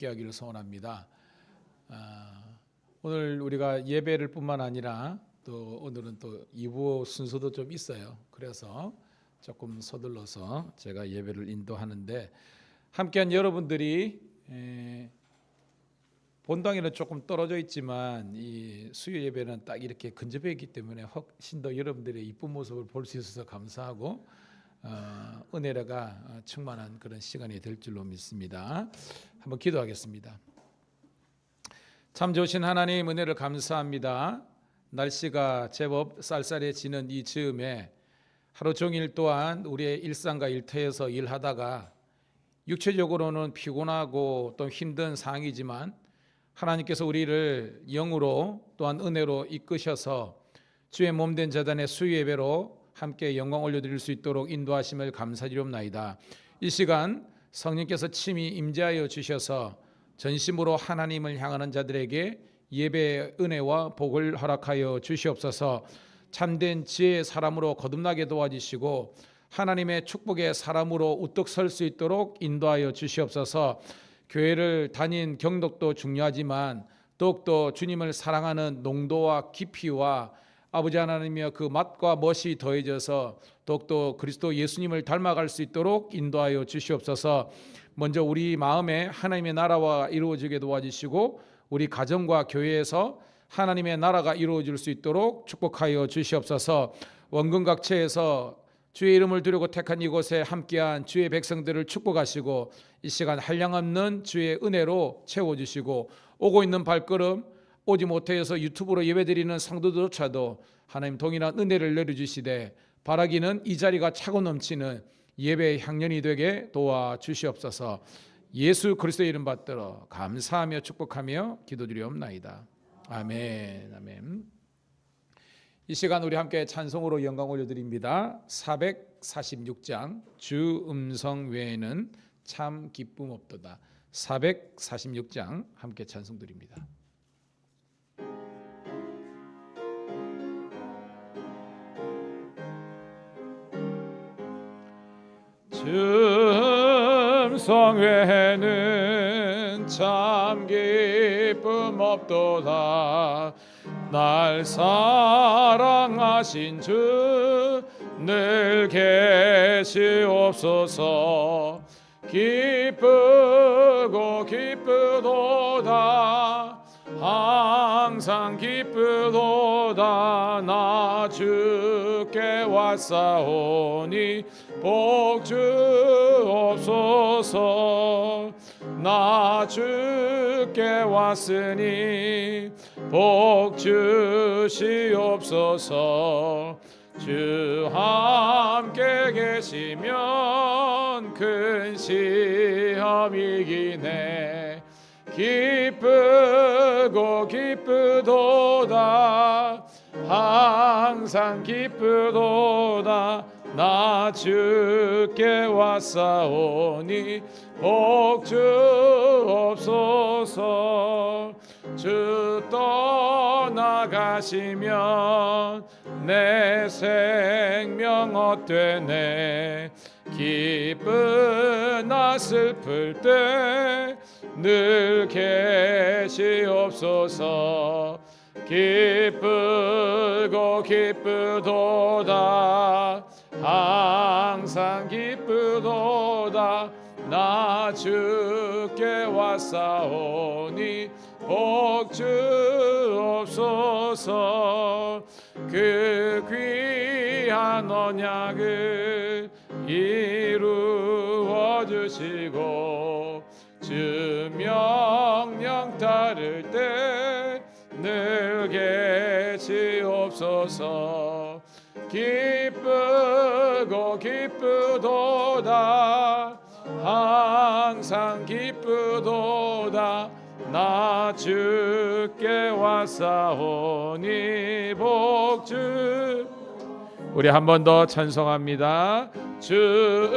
함께하기를 소원합니다. 오늘 우리가 예배를 뿐만 아니라 또 오늘은 또 2부 순서도 좀 있어요. 그래서 조금 서둘러서 제가 예배를 인도하는데, 함께한 여러분들이 본당에는 조금 떨어져 있지만 이 수요 예배는 딱 이렇게 근접해 있기 때문에 훨씬 더 여러분들의 이쁜 모습을 볼 수 있어서 감사하고 은혜가 충만한 그런 시간이 될 줄로 믿습니다. 한번 기도하겠습니다. 참 좋으신 하나님, 은혜를 감사합니다. 날씨가 제법 쌀쌀해지는 이 즈음에 하루 종일 또한 우리의 일상과 일터에서 일하다가 육체적으로는 피곤하고 또 힘든 상황이지만 하나님께서 우리를 영으로 또한 은혜로 이끄셔서 주의 몸된 제단의 수요 예배로 함께 영광 올려드릴 수 있도록 인도하심을 감사드리옵나이다. 이 시간 성령께서 친히 임재하여 주셔서 전심으로 하나님을 향하는 자들에게 예배의 은혜와 복을 허락하여 주시옵소서. 참된 지혜의 사람으로 거듭나게 도와주시고 하나님의 축복의 사람으로 우뚝 설 수 있도록 인도하여 주시옵소서. 교회를 다닌 경력도 중요하지만 더욱더 주님을 사랑하는 농도와 깊이와 아버지 하나님의 그 맛과 멋이 더해져서 더욱더 그리스도 예수님을 닮아갈 수 있도록 인도하여 주시옵소서. 먼저 우리 마음에 하나님의 나라가 이루어지게 도와주시고 우리 가정과 교회에서 하나님의 나라가 이루어질 수 있도록 축복하여 주시옵소서. 원근각처에서 주의 이름을 두려고 택한 이곳에 함께한 주의 백성들을 축복하시고 이 시간 한량없는 주의 은혜로 채워주시고 오고 있는 발걸음 오지 못해서 유튜브로 예배드리는 성도들조차도 하나님 동일한 은혜를 내려주시되 바라기는 이 자리가 차고 넘치는 예배의 향연이 되게 도와주시옵소서. 예수 그리스도의 이름 받들어 감사하며 축복하며 기도드리옵나이다. 아멘. 아멘. 이 시간 우리 함께 찬송으로 영광 올려드립니다. 446장 주 음성 외에는 참 기쁨 없도다. 446장 함께 찬송 드립니다. 주 음성 외에는 참 기쁨 없도다. 날 사랑하신 주 늘 계시옵소서. 기쁘고 기쁘도다. 항상 기쁘도다. 나 주께 왔사오니 복 주옵소서. 나 주께 왔으니 복 주시옵소서. 주 함께 계시면 큰 시험이 이기네. 기쁘고 기쁘도다. 항상 기쁘도다. 나 주께 왔사오니 복 주옵소서. 주 떠나가시면 내 생명 헛되네. 기쁘나 슬플 때 늘 계시옵소서. 기쁘고 기쁘도다. 항상 기쁘도다. 나 주께 왔사오니 복 주옵소서. 그 귀한 언약을 이루어 주시고 주 명령 따를 때 늘 계시옵소서. 기쁘고 기쁘도다. 항상 기쁘도다. 나 주께 왔사오니 복 주. 우리 한 번 더 찬송합니다. 주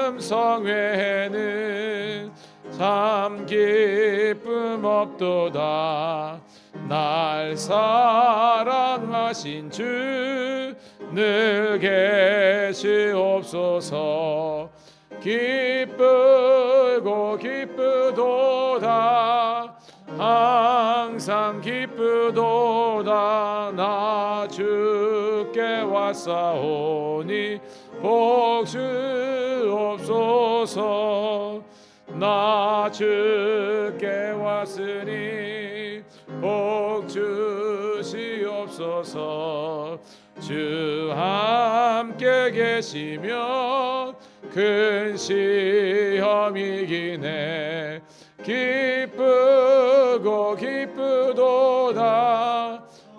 음성 외에는 참 기쁨 없도다. 날 사랑하신 주 늘 계시옵소서. 기쁘고 기쁘도다 항상 기쁘도다 나 주께 왔사오니 복 주옵소서 나 주께 왔으니 복 주시옵소서 주 함께 계시면 큰 시험이 이기네 기쁘고 기쁘도다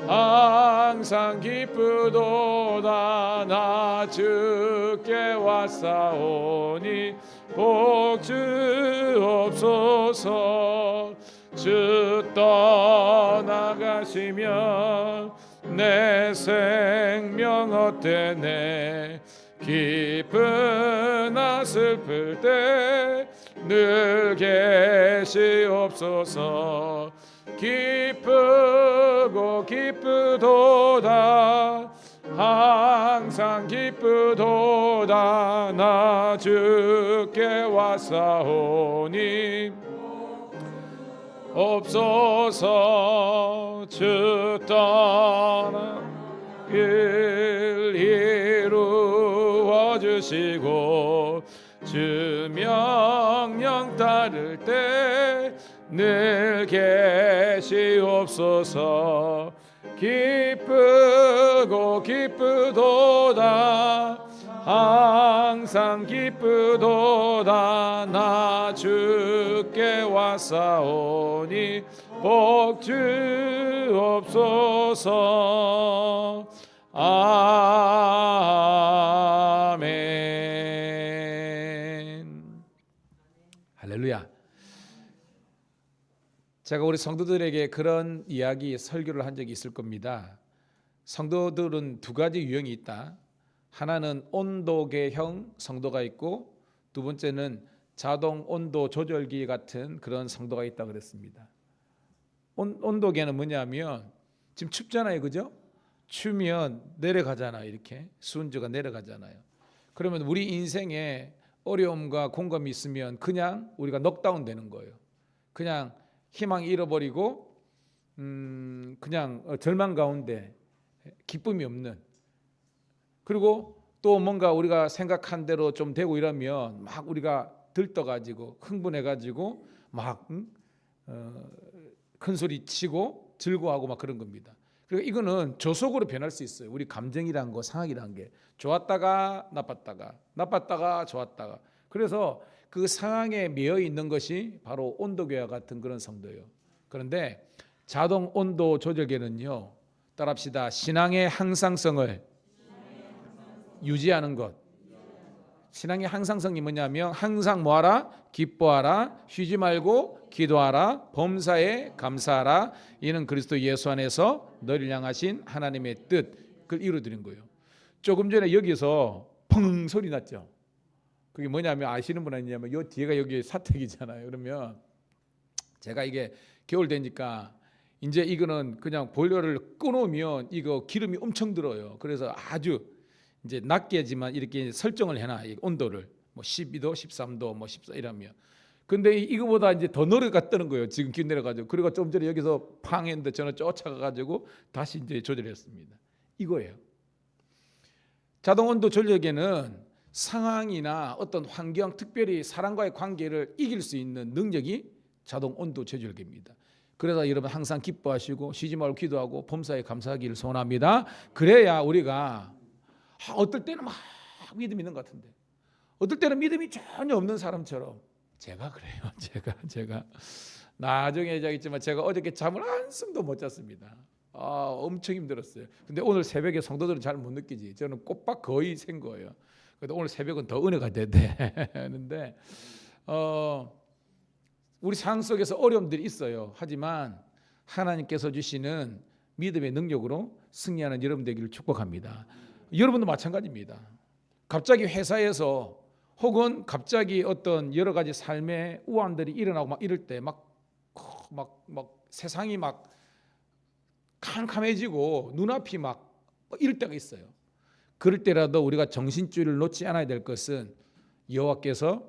항상 기쁘도다 나 주께 왔사오니 복 주옵소서 주 떠나가시면 내 생명 헛되네 기쁘나 슬플 때 늘 계시옵소서 기쁘고 기쁘도다 항상 기쁘도다 나 주께 왔사오니 없소서 주 떠나 길 이루어 주시고 주 명령 따를 때 늘 계시옵소서 기쁘고 기쁘도다 항상 기쁘도다 나 주께 왔사오니 복 주옵소서 아멘. 할렐루야. 제가 우리 성도들에게 그런 이야기 설교를 한 적이 있을 겁니다. 성도들은 두 가지 유형이 있다. 하나는 온도계형 성도가 있고 두 번째는 자동 온도 조절기 같은 그런 성도가 있다 그랬습니다. 온도계는 뭐냐면 지금 춥잖아요, 그죠? 추면 내려가잖아요. 이렇게 수온주가 내려가잖아요. 그러면 우리 인생에 어려움과 공감이 있으면 그냥 우리가 넉다운 되는 거예요. 그냥 희망 잃어버리고 그냥 절망 가운데 기쁨이 없는, 그리고 또 뭔가 우리가 생각한 대로 좀 되고 이러면 막 우리가 들떠가지고 흥분해가지고 막 큰 소리 치고 즐거워하고 막 그런 겁니다. 그리고 이거는 조속으로 변할 수 있어요. 우리 감정이란 거, 상황이란 게 좋았다가 나빴다가 좋았다가. 그래서 그 상황에 매여 있는 것이 바로 온도계와 같은 그런 성도예요. 그런데 자동 온도 조절계는요, 따라합시다. 신앙의 항상성을 유지하는 것. 신앙의 항상성이 뭐냐면 항상 뭐하라? 기뻐하라, 쉬지 말고 기도하라, 범사에 감사하라. 이는 그리스도 예수 안에서 너를 향하신 하나님의 뜻, 그걸 이루어드린 거예요. 조금 전에 여기서 펑 소리 났죠. 그게 뭐냐면 아시는 분 아니냐면 요 뒤에가 여기 사택이잖아요. 그러면 제가 이게 겨울 되니까 이제 이거는 그냥 보일러를 꺼놓으면 이거 기름이 엄청 들어요. 그래서 아주 이제 낮게지만 이렇게 설정을 해놔. 온도를 뭐 12도, 13도, 뭐 14 이러면. 근데 이거보다 이제 더 내려갔다는 거예요. 지금 기온 내려가지고. 그리고 좀 전에 여기서 팡 했는데 저는 쫓아가가지고 다시 이제 조절했습니다. 이거예요. 자동 온도 조절계는 상황이나 어떤 환경, 특별히 사람과의 관계를 이길 수 있는 능력이 자동 온도 조절계입니다. 그래서 여러분 항상 기뻐하시고 쉬지 말고 기도하고 범사에 감사하기를 소원합니다. 그래야 우리가 어떨 때는 막 믿음이 있는 것 같은데 어떨 때는 믿음이 전혀 없는 사람처럼 제가 그래요. 제가 나중에 얘기하겠지만 제가 어저께 잠을 한숨도 못 잤습니다. 엄청 힘들었어요. 근데 오늘 새벽에 성도들은 잘 못 느끼지. 저는 꼬박 거의 샌 거예요. 근데 오늘 새벽은 더 은혜가 되는데 우리 상황 속에서 어려움들이 있어요. 하지만 하나님께서 주시는 믿음의 능력으로 승리하는 여러분 되기를 축복합니다. 여러분도 마찬가지입니다. 갑자기 회사에서 혹은 갑자기 어떤 여러 가지 삶의 우환들이 일어나고 막 이럴 때 막 세상이 막 캄캄해지고 눈앞이 막 이럴 때가 있어요. 그럴 때라도 우리가 정신줄을 놓지 않아야 될 것은 여호와께서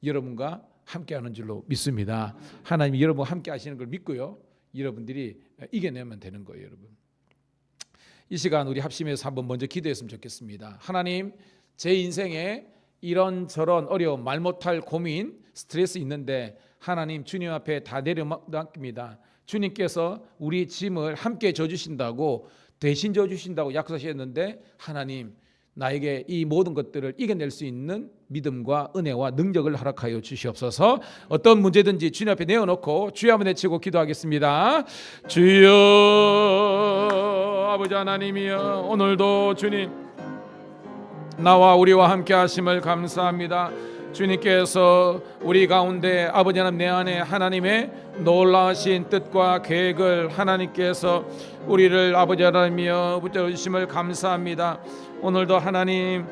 여러분과 함께하는 줄로 믿습니다. 하나님이 여러분과 함께하시는 걸 믿고요, 여러분들이 이겨내면 되는 거예요. 여러분, 이 시간 우리 합심해서 한번 먼저 기도했으면 좋겠습니다. 하나님, 제 인생에 이런저런 어려움, 말 못할 고민, 스트레스 있는데 하나님, 주님 앞에 다 내려맡깁니다. 주님께서 우리 짐을 함께 져주신다고, 대신 져주신다고 약속하셨는데 하나님, 나에게 이 모든 것들을 이겨낼 수 있는 믿음과 은혜와 능력을 허락하여 주시옵소서. 어떤 문제든지 주님 앞에 내어놓고 주여 한번 외치고 기도하겠습니다. 주여, 아버지 하나님이여, 오늘도 주님 나와 우리와 함께 하심을 감사합니다. 주님께서 우리 가운데 아버지 하나님, 내 안에 하나님의 놀라우신 뜻과 계획을 하나님께서 우리를 아버지 하나님이여 붙잡아 주심을 감사합니다. 오늘도 하나님이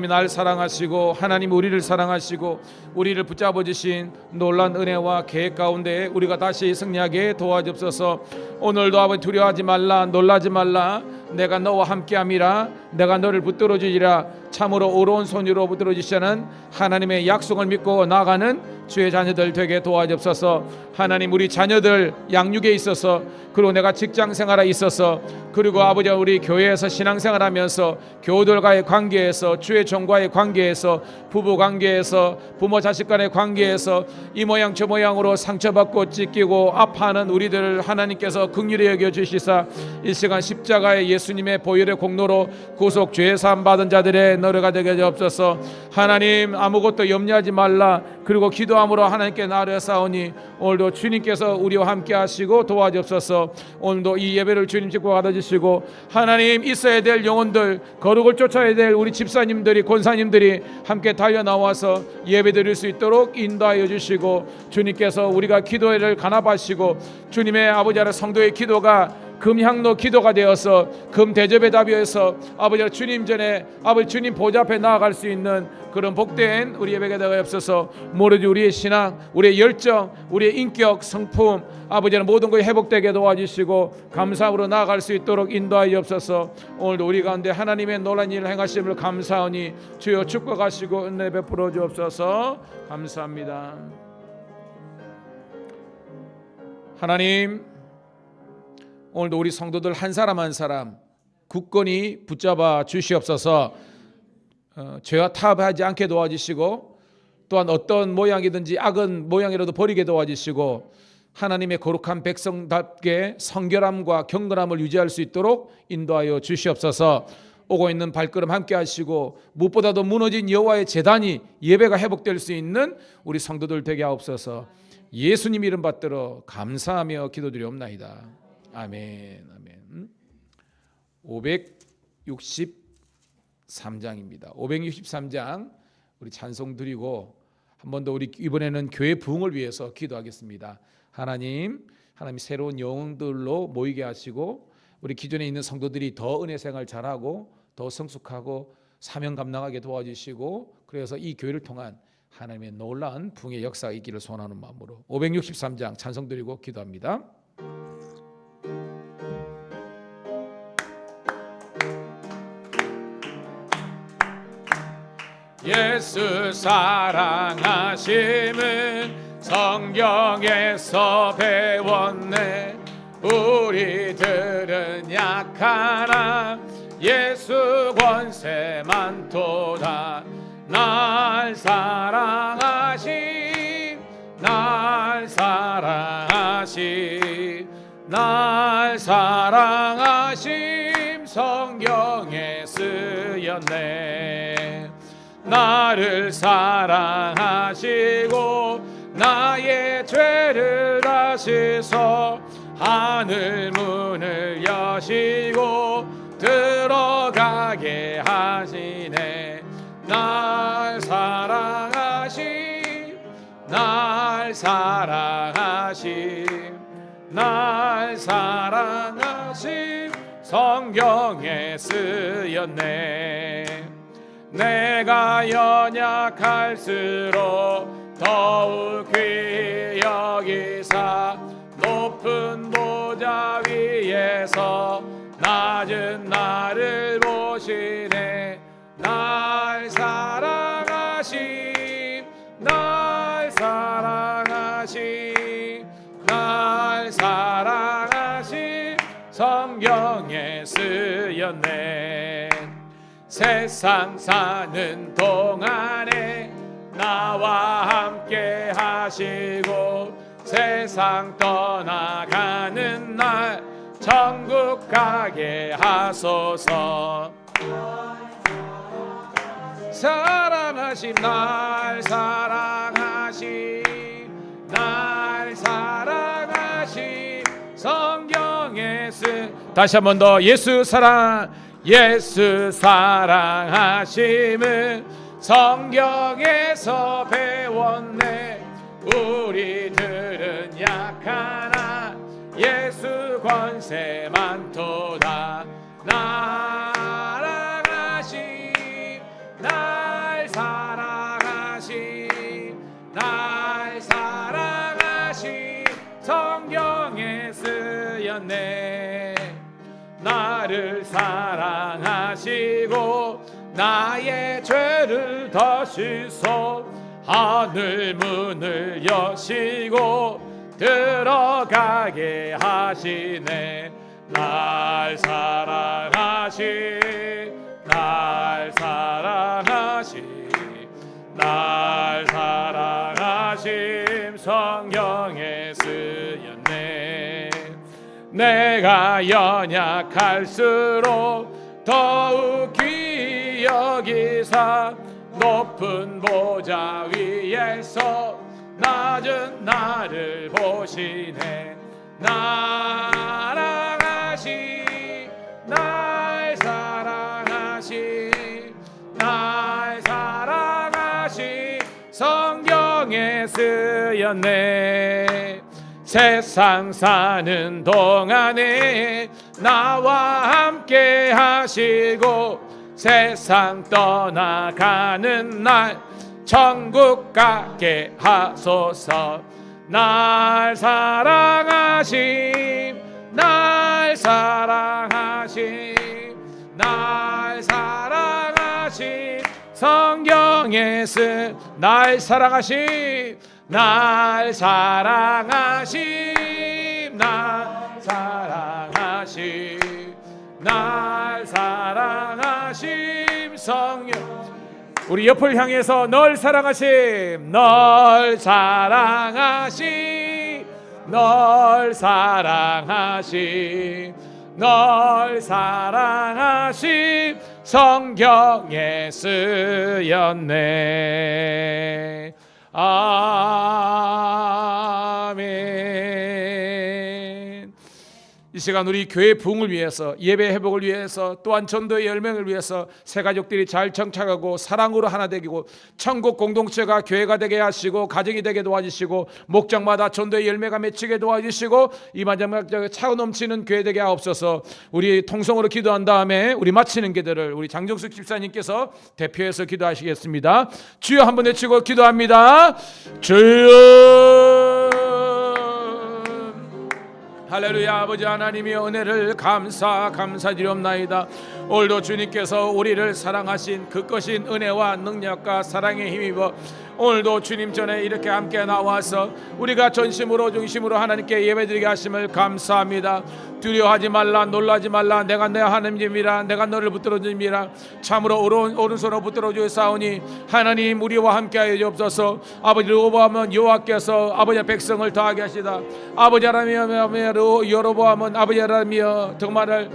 날 사랑하시고 하나님 우리를 사랑하시고 우리를 붙잡아 주신 놀란 은혜와 계획 가운데 우리가 다시 승리하게 도와주옵소서. 오늘도 아버지, 두려워하지 말라, 놀라지 말라, 내가 너와 함께함이라, 내가 너를 붙들어 주리라. 참으로 어려운 손으로 붙들어 주시는 하나님의 약속을 믿고 나아가는 주의 자녀들 되게 도와주옵소서. 하나님, 우리 자녀들 양육에 있어서, 그리고 내가 직장 생활에 있어서, 그리고 아버지 우리 교회에서 신앙생활하면서 교우들과의 관계에서, 주의 종과의 관계에서, 부부 관계에서, 부모 자식 간의 관계에서 이 모양 저 모양으로 상처받고 찢기고 아파하는 우리들을 하나님께서 긍휼히 여겨 주시사 이 시간 십자가의 예수님의 보혈의 공로로 구속 죄 사함 받은 자들의 너르가 되게 하옵소서. 하나님, 아무것도 염려하지 말라, 그리고 기도함으로 하나님께 나아가사오니 오늘도 주님께서 우리와 함께 하시고 도와주옵소서. 오늘도 이 예배를 주님 직접 받아주시고 하나님, 있어야 될 영혼들, 거룩을 쫓아야 될 우리 집사님들이, 권사님들이 함께 달려나와서 예배드릴 수 있도록 인도하여 주시고, 주님께서 우리가 기도를 간합하시고 주님의 아버지 하나님 성도의 기도가 금향로 기도가 되어서 금대접의 답이어서 아버지 주님 전에, 아버지 주님 보좌 앞에 나아갈 수 있는 그런 복된 우리 예배가 되옵소서. 모르지 우리의 신앙, 우리의 열정, 우리의 인격, 성품, 아버지는 모든 것이 회복되게 도와주시고 감사함으로 나아갈 수 있도록 인도하옵소서. 오늘도 우리 가운데 하나님의 놀라운 일을 행하심을 감사하니 주여 축복하시고 은혜 베풀어 주옵소서. 감사합니다. 하나님, 오늘도 우리 성도들 한 사람 한 사람 굳건히 붙잡아 주시옵소서. 죄와 타협하지 않게 도와주시고, 또한 어떤 모양이든지 악은 모양이라도 버리게 도와주시고, 하나님의 거룩한 백성답게 성결함과 경건함을 유지할 수 있도록 인도하여 주시옵소서. 오고 있는 발걸음 함께 하시고, 무엇보다도 무너진 여호와의 제단이, 예배가 회복될 수 있는 우리 성도들 되게 하옵소서. 예수님 이름 받들어 감사하며 기도드리옵나이다. 아멘. 아멘. 563장입니다. 563장 우리 찬송 드리고 한 번 더 우리 이번에는 교회 부흥을 위해서 기도하겠습니다. 하나님이 새로운 영웅들로 모이게 하시고 우리 기존에 있는 성도들이 더 은혜 생활 잘하고 더 성숙하고 사명 감당하게 도와주시고, 그래서 이 교회를 통한 하나님의 놀라운 부흥의 역사가 있기를 소원하는 마음으로 563장 찬송 드리고 기도합니다. 예수 사랑하심은 성경에서 배웠네. 우리들은 약하나 예수 권세 많도다. 날 사랑하심, 날 사랑하심, 날 사랑하심 성경에 쓰였네. 나를 사랑하시고 나의 죄를 아시소. 하늘 문을 여시고 들어가게 하시네. 날 사랑하심, 날 사랑하심, 날 사랑하심 성경에 쓰였네. 내가 연약할수록 더욱 귀히 여기사 높은 보좌 위에서 낮은 나를 보시네. 날 사랑하시 성경에 쓰였네. 세상 사는 동안에 나와 함께 하시고 세상 떠나가는 날 천국 가게 하소서. 사랑하심 날 사랑하심 날 사랑하심 성경에 쓴 다시 한 번 더 예수 사랑하심은 성경에서 배웠네. 우리들은 약하나 예수 권세 많도다. 날 사랑하심 성경에 쓰였네. 나를 사랑하시고 나의 죄를 다 씻어 하늘 문을 여시고 들어가게 하시네. 날 사랑하심 성경에 쓰였네. 내가 연약할수록 더욱 귀히 여기사 높은 보좌 위에서 낮은 나를 보시네. 날 사랑하심 성경에 쓰였네. 세상 사는 동안에 나와 함께 하시고 세상 떠나가는 날 천국 가게 하소서. 날 사랑하심 성경에 쓴 날 사랑하심 성령. 우리 옆을 향해서 널 사랑하심 성경에 쓰였네. 아멘. 이 시간 우리 교회 부흥을 위해서, 예배 회복을 위해서, 또한 전도의 열명을 위해서 새 가족들이 잘 정착하고 사랑으로 하나 되고 천국 공동체가 교회가 되게 하시고 가정이 되게 도와주시고 목장마다 전도의 열매가 맺히게 도와주시고 이만저만 차고 넘치는 교회 되게 하옵소서. 우리 통성으로 기도한 다음에 우리 마치는 기도를 우리 장정숙 집사님께서 대표해서 기도하시겠습니다. 주여 한번 외치고 기도합니다. 주여. 할렐루야. 아버지 하나님의 은혜를 감사드리옵나이다. 오늘도 주님께서 우리를 사랑하신 그 크신 은혜와 능력과 사랑에 힘입어 오늘도 주님 전에 이렇게 함께 나와서 우리가 전심으로 중심으로 하나님께 예배드리게 하심을 감사합니다. 두려워하지 말라, 놀라지 말라. 내가 내 하나님이라, 내가 너를 붙들어 주님이라. 참으로 오른손으로 붙들어 주사오니 하나님 우리와 함께하여 주옵소서. 아버지 여로보암은 여호와께서 아버지 백성을 더하게 하시다. 아버지 하나님이여 여로보암은 아버지 하나님이여 정말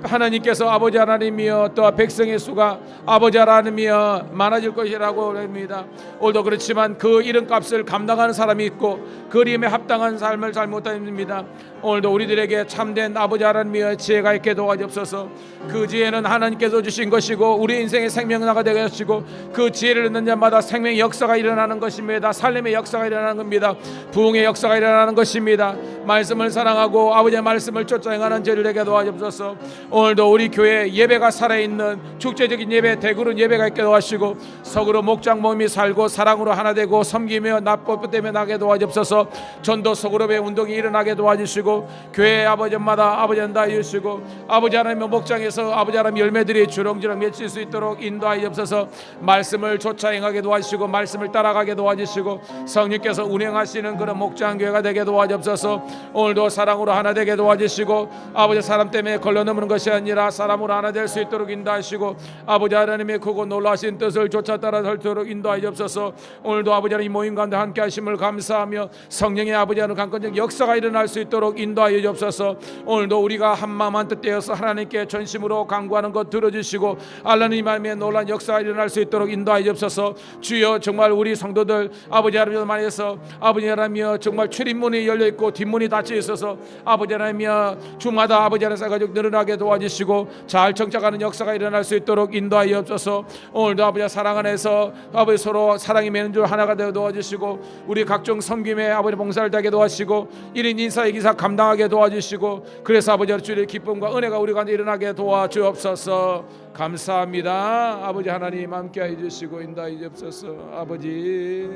하나님께서 아버지 하나님이여 또 백성의 수가 아버지 하나님이여 많아질 것이라고 합니다. 오늘도 그렇지만 그 이름값을 감당하는 사람이 있고 그 이름에 합당한 삶을 잘 못합니다. 오늘도 우리들에게 참된 아버지 하나님의 지혜가 있게 도와주옵소서. 그 지혜는 하나님께서 주신 것이고 우리 인생의 생명나가 되게 하시고 그 지혜를 얻는 자마다 생명의 역사가 일어나는 것입니다. 살림의 역사가 일어나는 겁니다. 부흥의 역사가 일어나는 것입니다. 말씀을 사랑하고 아버지의 말씀을 쫓아 행하는 저를 되게 도와주옵소서. 오늘도 우리 교회 예배가 살아있는 축제적인 예배, 대그룹 예배가 있게 도와주시고 서구로 목장 모임이 살고 사랑으로 하나 되고 섬기며 납법되며 나게 도와주옵소서. 전도 소그룹의 운동이 일어나게 도와주시고 교회 아버지마다 아버지 한다 주시고 아버지 하나님의 목장에서 아버지 하나님 열매들이 주렁주렁 맺힐 수 있도록 인도하옵소서. 말씀을 쫓아 행하게 도와주시고 말씀을 따라가게 도와주시고 성령께서 운행하시는 그런 목장교회가 되게 도와주옵소서. 오늘도 사랑으로 하나 되게 도와주시고 아버지 사람 때문에 걸러넘는 것이 아니라 사람으로 하나 될 수 있도록 인도하시고 아버지 하나님의 크고 놀라신 뜻을 쫓아 따라 살도록 인도하옵소서. 오늘도 아버지 하나님 모임 가운데 함께 하심을 감사하며 성령의 아버지 하나님 강건적 역사가 일어날 수 있도록 인도하여 주옵소서. 오늘도 우리가 한마음 한뜻 되어서 하나님께 전심으로 간구하는 것 들어주시고 하나님 마음에 놀란 역사가 일어날 수 있도록 인도하여 주옵소서. 주여 정말 우리 성도들 아버지 하나님 만에서 아버지 하나님이여 정말 출입문이 열려있고 뒷문이 닫혀 있어서 아버지 하나님이여 주마다 아버지 하나님 가족 늘어나게 도와주시고 잘 정착하는 역사가 일어날 수 있도록 인도하여 주옵소서. 오늘도 아버지 사랑 안에서 아버지 서로 사랑이 맺는 줄 하나가 되어 도와주시고 우리 각종 섬김에 아버지 봉사를 다하게 도와주시고 1인 인사의 기사 감당하게 도와주시고 그래서 아버지 주의 기쁨과 은혜가 우리 가운데 일어나게 도와주옵소서. 감사합니다. 아버지 하나님 함께해 주시고 인도해 주옵소서. 아버지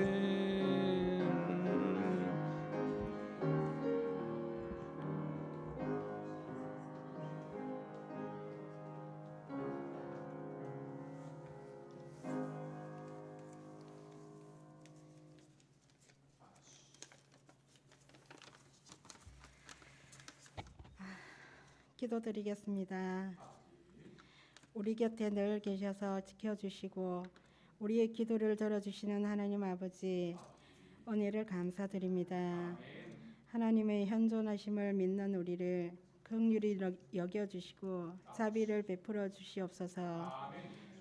기도드리겠습니다. 우리 곁에 늘 계셔서 지켜주시고 우리의 기도를 들어주시는 하나님 아버지 은혜를 감사드립니다. 하나님의 현존하심을 믿는 우리를 긍휼히 여겨주시고 자비를 베풀어 주시옵소서.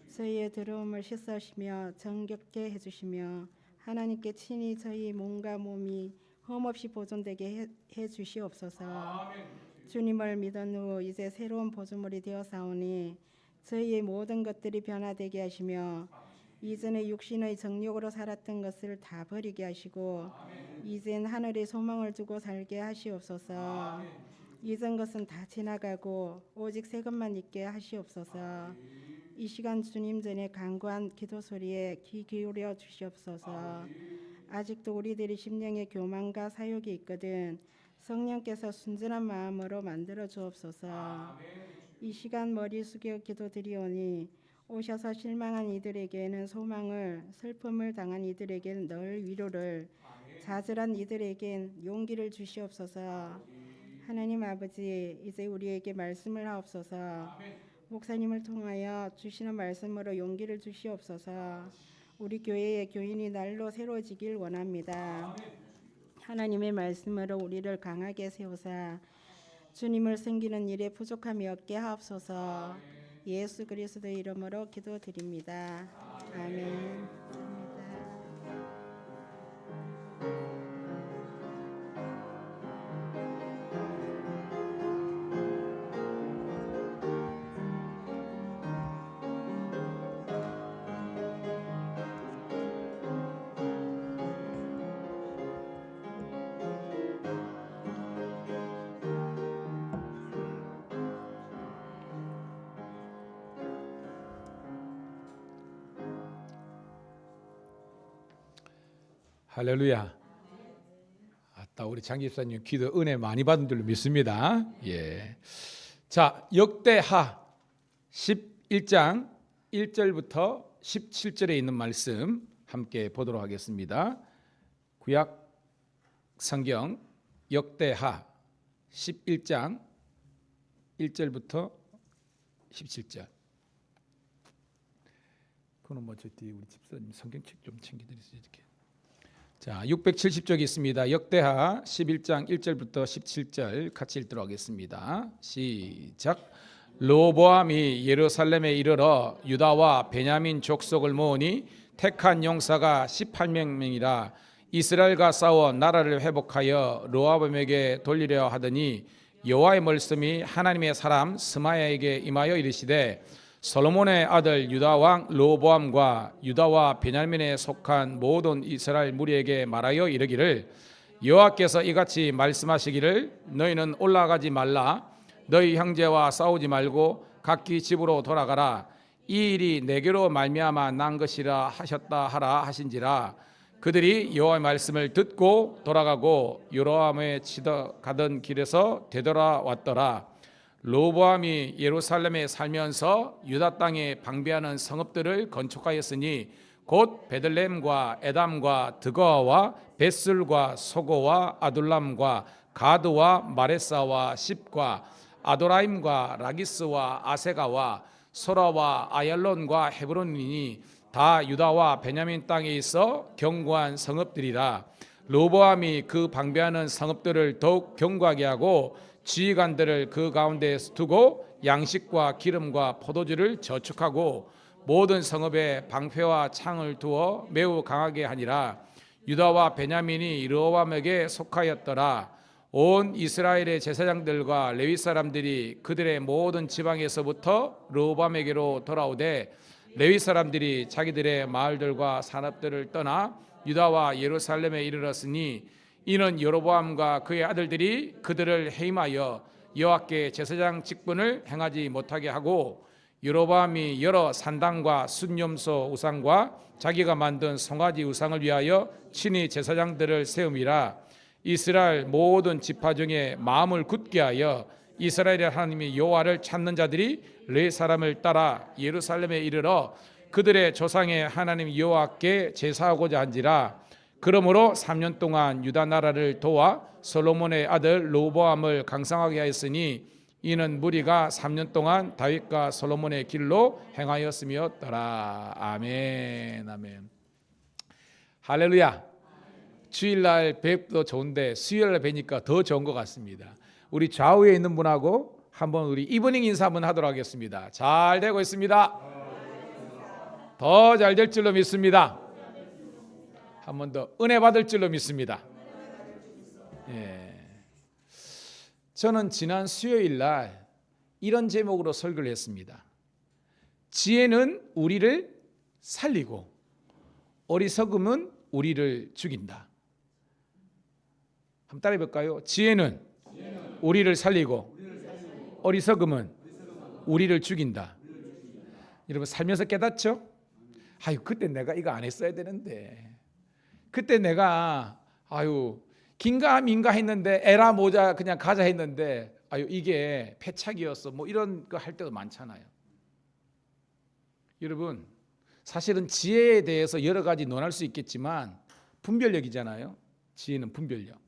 저희의 더러움을 씻으시며 정결케 해주시며 하나님께 친히 저희 몸과 몸이 흠없이 보존되게 해 주시옵소서. 주님을 믿은 후 이제 새로운 보조물이 되어 사오니 저희의 모든 것들이 변화되게 하시며 이전에 육신의 정욕으로 살았던 것을 다 버리게 하시고 이젠 하늘의 소망을 두고 살게 하시옵소서. 이전 것은 다 지나가고 오직 새 것만 있게 하시옵소서. 이 시간 주님 전에 간구한 기도 소리에 귀 기울여 주시옵소서. 아직도 우리들이 심령의 교만과 사욕이 있거든 성령께서 순전한 마음으로 만들어 주옵소서. 이 시간 머리 숙여 기도드리오니 오셔서 실망한 이들에게는 소망을, 슬픔을 당한 이들에게는 늘 위로를, 좌절한 이들에겐 용기를 주시옵소서. 하나님 아버지 이제 우리에게 말씀을 하옵소서. 목사님을 통하여 주시는 말씀으로 용기를 주시옵소서. 우리 교회의 교인이 날로 새로워지길 원합니다. 하나님의 말씀으로 우리를 강하게 세우사 주님을 섬기는 일에 부족함이 없게 하옵소서. 예수 그리스도의 이름으로 기도드립니다. 아멘. 할렐루야. 아따 우리 장 집사님 기도 은혜 많이 받은 줄로 믿습니다. 예. 자, 역대하 11장 1절부터 17절에 있는 말씀 함께 보도록 하겠습니다. 구약 성경 역대하 11장 1절부터 17절. 그거는 뭐 저기 우리 집사님 성경책 좀 챙겨드리세요. 이렇게. 자, 670쪽이 있습니다. 역대하 11장 1절부터 17절 같이 읽도록 하겠습니다. 시작. 르호보암이 예루살렘에 이르러 유다와 베냐민 족속을 모으니 택한 용사가 18명이라 이스라엘과 싸워 나라를 회복하여 르호보암에게 돌리려 하더니 여호와의 말씀이 하나님의 사람 스마야에게 임하여 이르시되 솔로몬의 아들 유다 왕 르호보암과 유다와 베냐민에 속한 모든 이스라엘 무리에게 말하여 이르기를 여호와께서 이같이 말씀하시기를 너희는 올라가지 말라 너희 형제와 싸우지 말고 각기 집으로 돌아가라 이 일이 내게로 말미암아 난 것이라 하셨다 하라 하신지라. 그들이 여호와의 말씀을 듣고 돌아가고 여로보암에 치러 가던 길에서 되돌아왔더라. 르호보암이 예루살렘에 살면서 유다 땅에 방비하는 성읍들을 건축하였으니 곧 베들레헴과 에담과 드거와 벳술과 소고와 아둘람과 가드와 마레사와 십과 아도라임과 라기스와 아세가와 소라와 아얄론과 헤브론이니 다 유다와 베냐민 땅에 있어 견고한 성읍들이라. 르호보암이 그 방비하는 성읍들을 더욱 견고하게 하고 지휘관들을 그 가운데에 두고 양식과 기름과 포도주를 저축하고 모든 성읍에 방패와 창을 두어 매우 강하게 하니라. 유다와 베냐민이 르호보암에게 속하였더라. 온 이스라엘의 제사장들과 레위 사람들이 그들의 모든 지방에서부터 르호보암에게로 돌아오되 레위 사람들이 자기들의 마을들과 산업들을 떠나 유다와 예루살렘에 이르렀으니 이는 여로보암과 그의 아들들이 그들을 해임하여 여호와께 제사장 직분을 행하지 못하게 하고 여로보암이 여러 산당과 순념소 우상과 자기가 만든 송아지 우상을 위하여 친히 제사장들을 세움이라. 이스라엘 모든 지파 중에 마음을 굳게 하여 이스라엘의 하나님이 여호와를 찾는 자들이 레위 사람을 따라 예루살렘에 이르러 그들의 조상의 하나님 여호와께 제사하고자 한지라. 그러므로 3년 동안 유다 나라를 도와 솔로몬의 아들 르호보암을 강성하게 하였으니 이는 무리가 3년 동안 다윗과 솔로몬의 길로 행하였음이었더라. 아멘. 아멘. 할렐루야. 주일날 뵙도 좋은데 수요일날 뵈니까 더 좋은 것 같습니다. 우리 좌우에 있는 분하고 한번 우리 이브닝 인사 한번 하도록 하겠습니다. 잘 되고 있습니다. 더 잘 될 줄로 믿습니다. 한 번 더 은혜 받을 줄로 믿습니다. 예. 저는 지난 수요일날 이런 제목으로 설교를 했습니다. 지혜는 우리를 살리고 어리석음은 우리를 죽인다. 한번 따라해 볼까요? 지혜는 우리를 살리고 어리석음은 우리를 죽인다. 여러분 살면서 깨닫죠? 아유 그때 내가 이거 안 했어야 되는데, 그때 내가 긴가 민가 했는데 에라 모자 그냥 가자 했는데 이게 패착이었어. 뭐 이런 거 할 때도 많잖아요. 여러분 사실은 지혜에 대해서 여러 가지 논할 수 있겠지만 분별력이잖아요. 지혜는 분별력.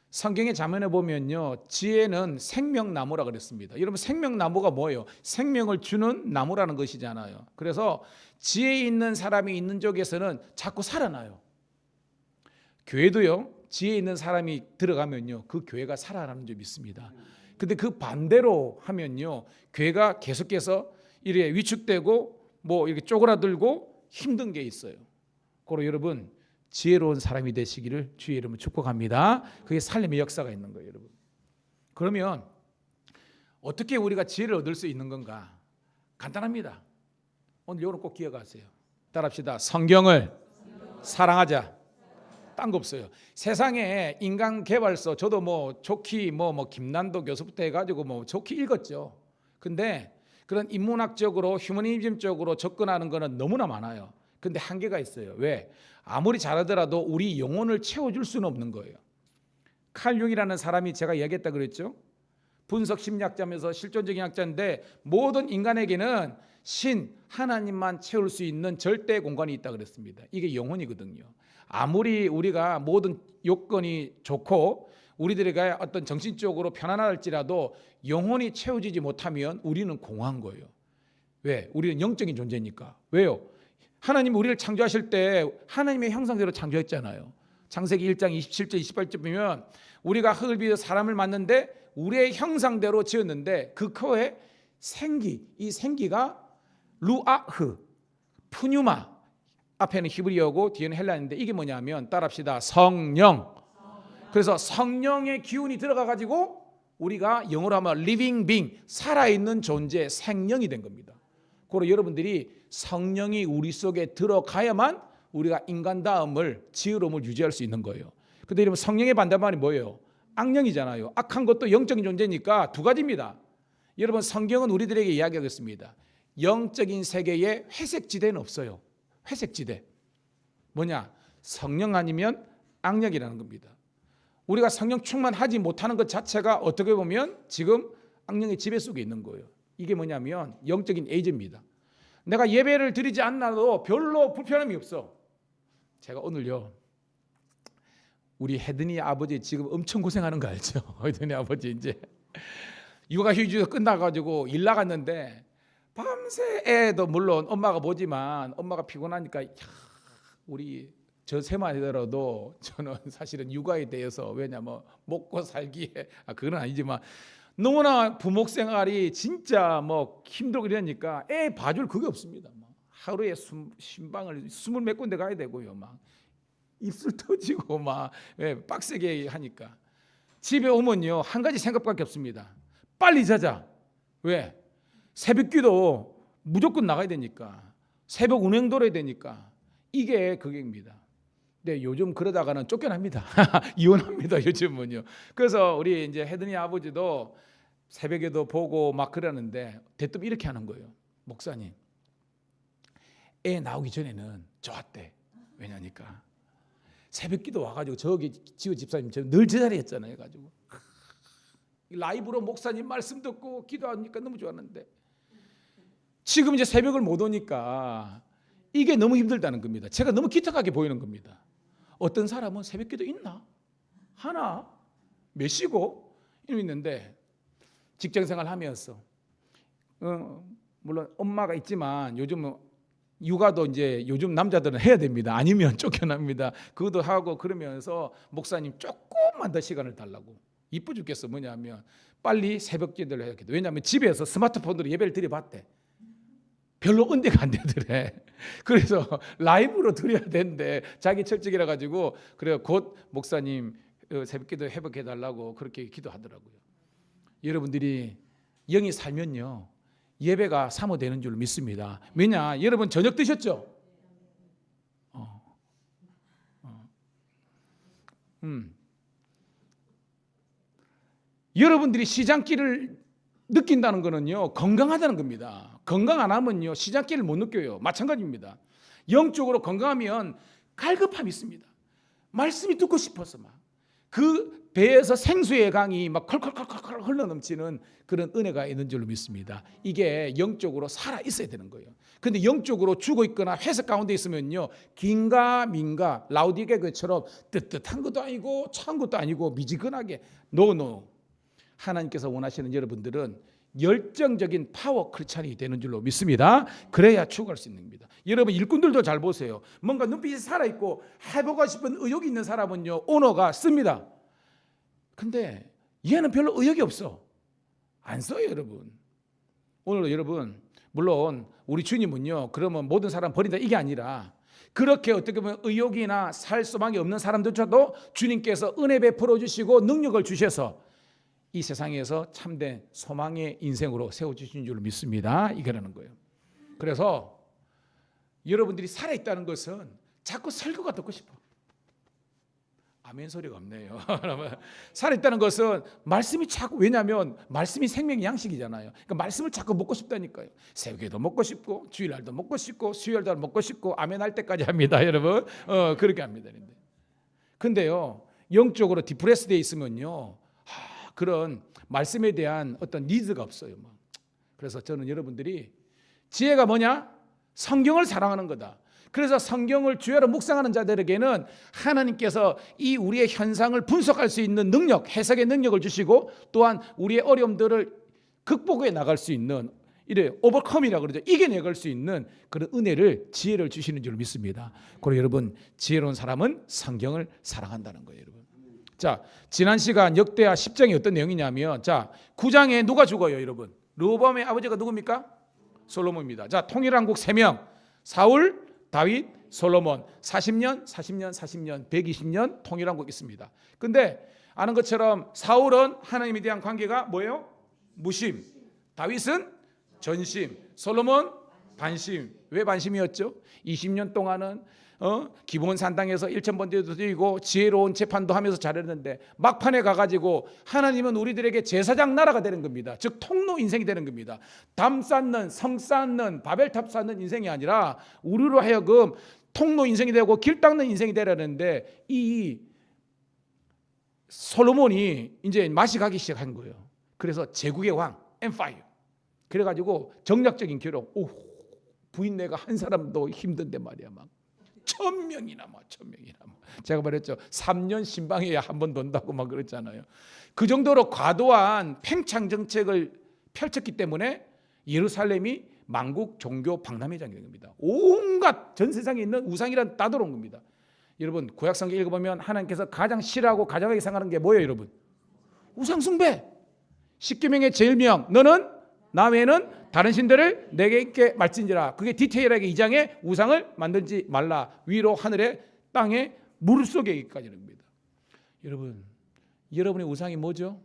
성경의 자문에 보면요, 지혜는 생명나무라 그랬습니다. 여러분 생명나무가 뭐예요? 생명을 주는 나무라는 것이잖아요. 그래서 지혜 있는 사람이 있는 쪽에서는 자꾸 살아나요. 교회도요, 지혜 있는 사람이 들어가면요 그 교회가 살아나는 줄 믿습니다. 근데 그 반대로 하면요 교회가 계속해서 이렇게 위축되고 뭐 이렇게 쪼그라들고 힘든 게 있어요. 그러므로 여러분 지혜로운 사람이 되시기를 주의 이름으로 축복합니다. 그게 살림의 역사가 있는 거예요, 여러분. 그러면 어떻게 우리가 지혜를 얻을 수 있는 건가? 간단합니다. 오늘 이거는 꼭 기억하세요. 따라합시다. 성경을 사랑하자. 딴 거 없어요. 세상에 인간 개발서 저도 뭐 좋게 뭐 김난도 교수부터 해가지고 뭐 좋게 읽었죠. 근데 그런 인문학적으로 휴머니즘적으로 접근하는 거는 너무나 많아요. 근데 한계가 있어요. 왜? 아무리 잘하더라도 우리 영혼을 채워줄 수는 없는 거예요. 칼 융이라는 사람이 제가 이야기했다 그랬죠. 분석 심리학자면서 실존적인 학자인데 모든 인간에게는 신 하나님만 채울 수 있는 절대 공간이 있다 그랬습니다. 이게 영혼이거든요. 아무리 우리가 모든 요건이 좋고 우리들에게 어떤 정신적으로 편안할지라도 영혼이 채워지지 못하면 우리는 공허한 거예요. 왜? 우리는 영적인 존재니까. 왜요? 하나님 우리를 창조하실 때 하나님의 형상대로 창조했잖아요. 창세기 1장 27절 28절 보면 우리가 흙을 비워 사람을 만드는데 우리의 형상대로 지었는데 그 코에 생기, 이 생기가 루아흐, 푸뉴마, 앞에는 히브리어고 뒤에는 헬라어인데 이게 뭐냐면 따라합시다. 성령. 그래서 성령의 기운이 들어가 가지고 우리가 영어로 하면 living being, 살아있는 존재, 생명이 된 겁니다. 그리고 여러분들이 성령이 우리 속에 들어가야만 우리가 인간다움을, 지혜로움을 유지할 수 있는 거예요. 근데 여러분 성령의 반대말이 뭐예요? 악령이잖아요. 악한 것도 영적인 존재니까 두 가지입니다. 여러분 성경은 우리들에게 이야기하겠습니다. 영적인 세계에 회색지대는 없어요. 회색지대 뭐냐? 성령 아니면 악력이라는 겁니다. 우리가 성령 충만하지 못하는 것 자체가 어떻게 보면 지금 악령의 지배 속에 있는 거예요. 이게 뭐냐면 영적인 에이즈입니다. 내가 예배를 드리지 않아도 별로 불편함이 없어. 제가 오늘요, 우리 혜든이 아버지 지금 엄청 고생하는 거 알죠? 혜든이 아버지 이제 육아휴직이 끝나가지고 일 나갔는데 밤새 애도 물론 엄마가 보지만 엄마가 피곤하니까 우리 저 세만 하더라도 저는 사실은 육아에 대해서 왜냐면 먹고 살기에 그건 아니지만 너무나 부목 생활이 진짜 뭐 힘들고 이러니까 애 봐줄 그게 없습니다. 하루에 신방을 20몇 군데 가야 되고요. 막 입술 터지고 막 빡세게 하니까 집에 오면요 한 가지 생각밖에 없습니다. 빨리 자자. 왜? 새벽기도 무조건 나가야 되니까 새벽 운행 돌아야 되니까 이게 그게입니다. 네, 요즘 그러다가는 쫓겨납니다. 이혼합니다. 요즘은요. 그래서 우리 이제 혜든이 아버지도 새벽에도 보고 막 그러는데 대뜸 이렇게 하는 거예요. 목사님, 애 나오기 전에는 좋았대. 왜냐니까 새벽기도 와가지고 저기 지호 집사님 늘 제자리 했잖아요. 해가지고 라이브로 목사님 말씀 듣고 기도하니까 너무 좋았는데 지금 이제 새벽을 못 오니까 이게 너무 힘들다는 겁니다. 제가 너무 기특하게 보이는 겁니다. 어떤 사람은 새벽기도 있나? 하나? 몇 시고? 있는데 직장생활 하면서 물론 엄마가 있지만 요즘은 육아도 이제 요즘 남자들은 해야 됩니다. 아니면 쫓겨납니다. 그것도 하고 그러면서 목사님 조금만 더 시간을 달라고. 이뻐 죽겠어. 뭐냐면 빨리 새벽 기도를 해야 돼. 왜냐하면 집에서 스마트폰으로 예배를 드려봤대. 별로 은혜가 안 되더래. 그래서 라이브로 드려야 되는데 자기 철칙이라 가지고 그래 곧 목사님 새벽 기도 회복해 달라고 그렇게 기도하더라고요. 여러분들이 영이 살면요 예배가 사모되는 줄 믿습니다. 왜냐? 여러분 저녁 드셨죠? 여러분들이 시장길을 느낀다는 거는요 건강하다는 겁니다. 건강 안 하면요 시장길을 못 느껴요. 마찬가지입니다. 영적으로 건강하면 갈급함이 있습니다. 말씀이 듣고 싶어서 막 그 배에서 생수의 강이 막 컬컬컬컬 흘러넘치는 그런 은혜가 있는 줄로 믿습니다. 이게 영적으로 살아 있어야 되는 거예요. 그런데 영적으로 죽어 있거나 회색 가운데 있으면요 긴가민가 라우디게처럼 뜨뜻한 것도 아니고 차운 것도 아니고 미지근하게 노 하나님께서 원하시는 여러분들은 열정적인 파워 크리스찬이 되는 줄로 믿습니다. 그래야 추구할 수 있는 겁니다. 여러분 일꾼들도 잘 보세요. 뭔가 눈빛이 살아있고 해보고 싶은 의욕이 있는 사람은요 오너가 씁니다. 근데 얘는 별로 의욕이 없어. 안 써요 여러분. 오늘 여러분 물론 우리 주님은요 그러면 모든 사람 버린다 이게 아니라 그렇게 어떻게 보면 의욕이나 살 소망이 없는 사람들조차도 주님께서 은혜 베풀어 주시고 능력을 주셔서 이 세상에서 참된 소망의 인생으로 세워주신 줄 믿습니다. 이거라는 거예요. 그래서 여러분들이 살아있다는 것은 자꾸 설교가 듣고 싶어. 아멘 소리가 없네요. 살아있다는 것은 말씀이 자꾸 왜냐하면 말씀이 생명의 양식이잖아요. 그러니까 말씀을 자꾸 먹고 싶다니까요. 새벽에도 먹고 싶고 주일날도 먹고 싶고 수요일도 먹고 싶고 아멘 할 때까지 합니다. 여러분 그렇게 합니다. 근데요 영적으로 디프레스되어 있으면요 그런 말씀에 대한 어떤 니즈가 없어요. 그래서 저는 여러분들이 지혜가 뭐냐? 성경을 사랑하는 거다. 그래서 성경을 주야로 묵상하는 자들에게는 하나님께서 이 우리의 현상을 분석할 수 있는 능력, 해석의 능력을 주시고 또한 우리의 어려움들을 극복해 나갈 수 있는 이래 오버컴이라고 그러죠. 이겨내갈 수 있는 그런 은혜를 지혜를 주시는 줄 믿습니다. 그리고 여러분 지혜로운 사람은 성경을 사랑한다는 거예요, 여러분. 자, 지난 시간 역대하 10장이 어떤 내용이냐면 자, 9장에 누가 죽어요, 여러분? 르호보암의 아버지가 누굽니까? 솔로몬입니다. 자, 통일왕국 3명. 사울, 다윗, 솔로몬. 40년, 120년 통일왕국 있습니다. 근데 아는 것처럼 사울은 하나님에 대한 관계가 뭐예요? 무심. 다윗은 전심. 솔로몬 반심. 왜 반심이었죠? 20년 동안은 기본 산당에서 1,000번째도 드리고 지혜로운 재판도 하면서 잘했는데 막판에 가가지고 하나님은 우리들에게 제사장 나라가 되는 겁니다. 즉 통로 인생이 되는 겁니다. 담 쌓는, 성 쌓는, 바벨탑 쌓는 인생이 아니라 우리로 하여금 통로 인생이 되고 길 닦는 인생이 되라는데 이 솔로몬이 이제 맛이 가기 시작한 거예요. 그래서 제국의 왕 엠파이어. 그래가지고 정략적인 결혼. 오, 부인네가 한 사람도 힘든데 말이야 막 1,000명이나 막 1,000명이나 막. 제가 말했죠. 3년 신방해야 한 번 돈다고 막 그랬잖아요. 그 정도로 과도한 팽창 정책을 펼쳤기 때문에 예루살렘이 만국 종교 박람회장이 된 겁니다. 온갖 전 세상에 있는 우상이란 따돌아온 겁니다. 여러분 구약성경 읽어보면 하나님께서 가장 싫어하고 가장 이상하는 게 뭐예요 여러분? 우상 숭배. 십계명의 제일 명 너는 나 외에는 다른 신들을 내게 있게 말진지라. 그게 디테일하게 2장에 우상을 만들지 말라. 위로 하늘에 땅에 물 속에 있기까지는 겁니다. 여러분 여러분의 우상이 뭐죠?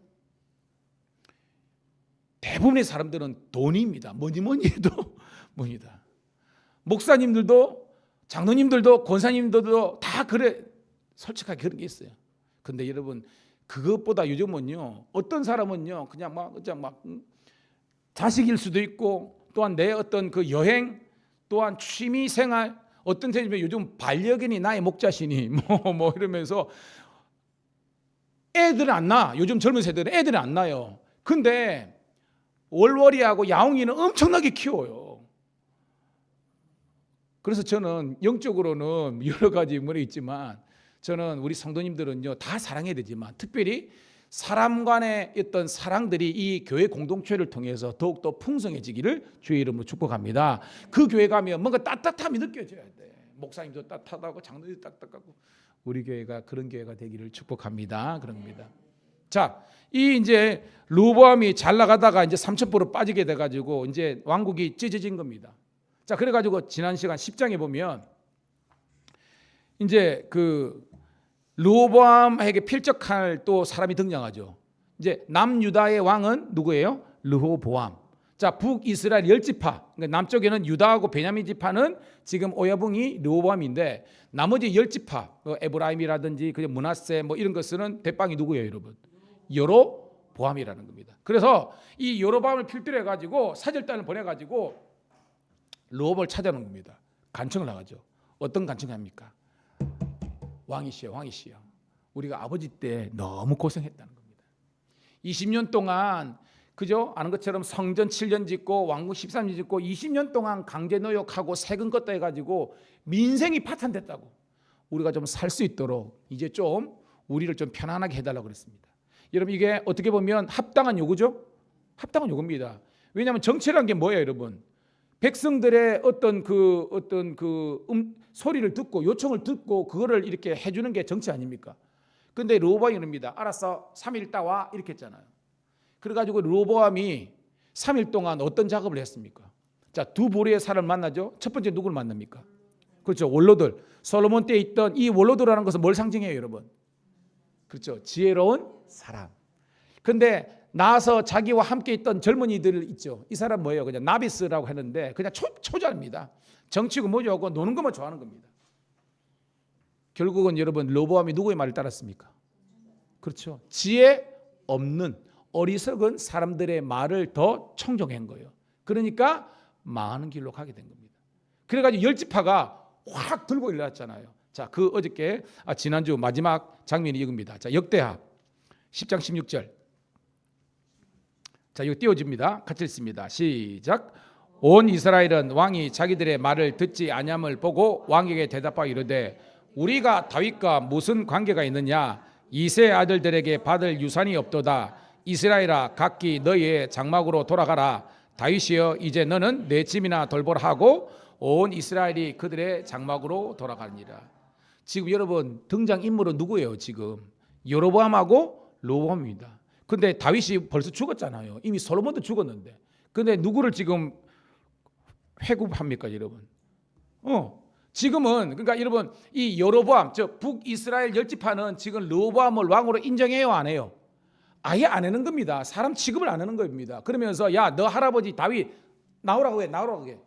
대부분의 사람들은 돈입니다. 뭐니 해도 뭐니다. 목사님들도 장로님들도 권사님들도 다 그래 솔직하게 그런 게 있어요. 근데 여러분 그것보다 요즘은요 어떤 사람은요 그냥 막 자식일 수도 있고 또한 내 어떤 그 여행 또한 취미 생활 어떤 사람이 요즘 반려견이 나의 목자시니 뭐 이러면서 애들은 안 낳아. 요즘 젊은 세대는 애들은 안 낳아요. 근데 월월이하고 야옹이는 엄청나게 키워요. 그래서 저는 영적으로는 여러 가지 문이 있지만 저는 우리 성도님들은요 다 사랑해야 되지만 특별히 사람 간의 어떤 사랑들이 이 교회 공동체를 통해서 더욱더 풍성해지기를 주의 이름으로 축복합니다. 그 교회 가면 뭔가 따뜻함이 느껴져야 돼. 목사님도 따뜻하고 장로님도 따뜻하고 우리 교회가 그런 교회가 되기를 축복합니다. 그런 겁니다. 자, 이 이제 르호보암이 잘 나가다가 이제 삼천포로 빠지게 돼가지고 이제 왕국이 찢어진 겁니다. 자, 그래가지고 지난 시간 10장에 보면 이제 그 르호보암에게 필적할 또 사람이 등장하죠. 이제 남유다의 왕은 누구예요? 르호보암. 자, 북이스라엘 10지파. 그러니까 남쪽에는 유다하고 베냐민 지파는 지금 오야붕이 르호보암인데 나머지 10지파, 에브라임이라든지 그냥 므낫세 뭐 이런 것은 대빵이 누구예요, 여러분? 여로보암이라는 겁니다. 그래서 이 여로보암을 필두로 해가지고 사절단을 보내가지고 르호보암을 찾아놓은 겁니다. 간청을 나가죠. 어떤 간청을 합니까? 왕이시여, 왕이시여. 우리가 아버지 때 너무 고생했다는 겁니다. 20년 동안 그죠? 아는 것처럼 성전 7년 짓고 왕궁 13년 짓고 20년 동안 강제 노역하고 세금 걷다 해가지고 민생이 파탄됐다고. 우리가 좀 살 수 있도록 이제 좀 우리를 좀 편안하게 해달라고 그랬습니다. 여러분 이게 어떻게 보면 합당한 요구죠? 합당한 요구입니다. 왜냐하면 정치라는 게 뭐예요, 여러분? 백성들의 어떤 소리를 듣고 요청을 듣고 그거를 이렇게 해주는 게 정치 아닙니까? 근데 르호보암이 이럽니다. 알았어, 3일 있다 와 이렇게 했잖아요. 그래가지고 르호보암이 3일 동안 어떤 작업을 했습니까? 자, 두 부류의 사람을 만나죠. 첫 번째 누구를 만납니까? 그렇죠, 원로들. 솔로몬 때 있던 이 원로들이라는 것은 뭘 상징해요, 여러분? 그렇죠, 지혜로운 사람. 근데 나와서 자기와 함께 있던 젊은이들 있죠. 이 사람 뭐예요? 그냥 나비스라고 하는데 그냥 초자입니다. 정치고 뭐죠 하고 노는 것만 좋아하는 겁니다. 결국은 여러분 르호보암이 누구의 말을 따랐습니까? 그렇죠, 지혜 없는 어리석은 사람들의 말을 더 청종한 거예요. 그러니까 망하는 길로 가게 된 겁니다. 그래가지고 10지파가 확 들고 일어났잖아요. 자, 그 어저께 지난주 마지막 장면이 이겁니다. 자, 역대하 10장 16절. 자, 이거 띄워집니다. 같이 읽습니다. 시작. 온 이스라엘은 왕이 자기들의 말을 듣지 아니함을 보고 왕에게 대답하여 이르되 우리가 다윗과 무슨 관계가 있느냐? 이세 아들들에게 받을 유산이 없도다. 이스라엘아 각기 너희의 장막으로 돌아가라. 다윗이여 이제 너는 내 짐이나 돌보라 하고 온 이스라엘이 그들의 장막으로 돌아가니라. 지금 여러분 등장 인물은 누구예요? 지금 여로보암하고 르호보암입니다. 근데 다윗이 벌써 죽었잖아요. 이미 솔로몬도 죽었는데. 근데 누구를 지금 회고합니까, 여러분? 지금은 그러니까 여러분 이 여로보암, 저 북이스라엘 10지파는 지금 르호보암을 왕으로 인정해요, 안 해요? 아예 안 하는 겁니다. 사람 취급을 안 하는 겁니다. 그러면서 야, 너 할아버지 다윗 나오라고 해, 나오라고 해.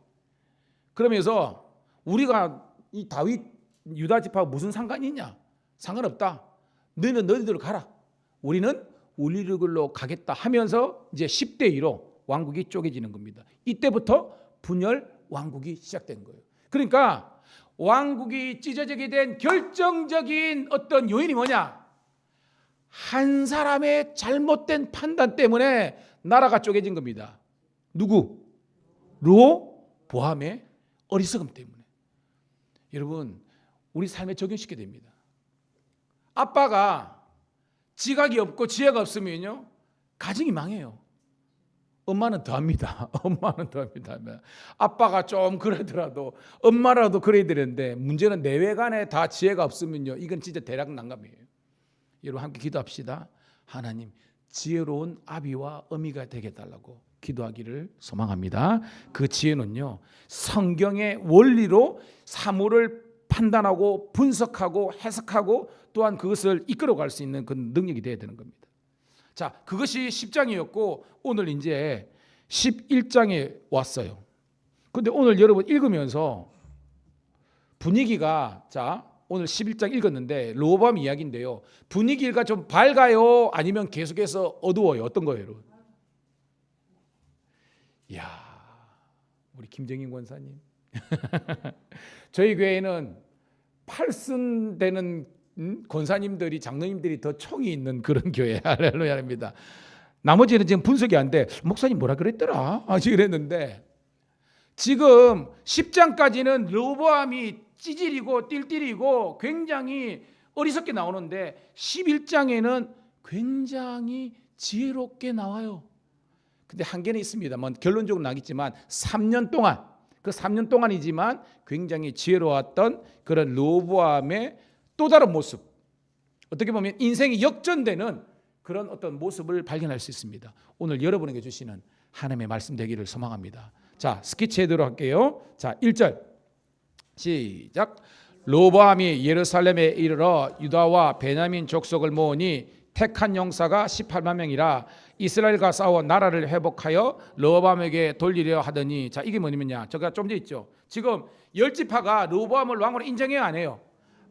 그러면서 우리가 이 다윗 유다 지파와 무슨 상관이 있냐? 상관없다. 너희는 너희들로 가라. 우리는 우리 길로 가겠다 하면서 이제 10대 2로 왕국이 쪼개지는 겁니다. 이때부터 분열 왕국이 시작된 거예요. 그러니까 왕국이 찢어지게 된 결정적인 어떤 요인이 뭐냐? 한 사람의 잘못된 판단 때문에 나라가 쪼개진 겁니다. 누구? 르호보암의 어리석음 때문에. 여러분, 우리 삶에 적용시켜야 됩니다. 아빠가 지각이 없고 지혜가 없으면요, 가정이 망해요. 엄마는 더합니다. 엄마는 더합니다. 아빠가 좀 그러더라도 엄마라도 그래야 되는데, 문제는 내외간에 다 지혜가 없으면요, 이건 진짜 대략 난감이에요. 여러분 함께 기도합시다. 하나님, 지혜로운 아비와 어미가 되게 해달라고 기도하기를 소망합니다. 그 지혜는요, 성경의 원리로 사물을 판단하고 분석하고 해석하고 또한 그것을 이끌어갈 수 있는 그 능력이 되어야 되는 겁니다. 자, 그것이 10장이었고 오늘 이제 11장에 왔어요. 근데 오늘 여러분 읽으면서 분위기가, 자, 오늘 11장 읽었는데 르호보암 이야기인데요. 분위기가 좀 밝아요? 아니면 계속해서 어두워요? 어떤 거예요, 여러분? 이야, 우리 김정인 권사님. 저희 교회에는 8순 되는 권사님들이, 장로님들이 더 총이 있는 그런 교회. 할렐루야입니다. 나머지는 지금 분석이 안 돼. 목사님 뭐라 그랬더라? 그랬는데 지금 10장까지는 르호보암이 찌질이고 띨띨이고 굉장히 어리석게 나오는데 11장에는 굉장히 지혜롭게 나와요. 근데 한계는 있습니다. 뭐 결론적으로 나겠지만 3년 동안, 그 3년 동안이지만 굉장히 지혜로웠던 그런 르호보암의 또 다른 모습, 어떻게 보면 인생이 역전되는 그런 어떤 모습을 발견할 수 있습니다. 오늘 여러분에게 주시는 하나님의 말씀 되기를 소망합니다. 자, 스케치해도록 할게요. 자, 1절 시작. 르호보암이 예루살렘에 이르러 유다와 베냐민 족속을 모으니 택한 용사가 18만 명이라 이스라엘과 싸워 나라를 회복하여 르호보암에게 돌리려 하더니, 자, 이게 뭐냐면요, 제가 좀 전에 있죠. 지금 열지파가 르호보암을 왕으로 인정해야 안 해요?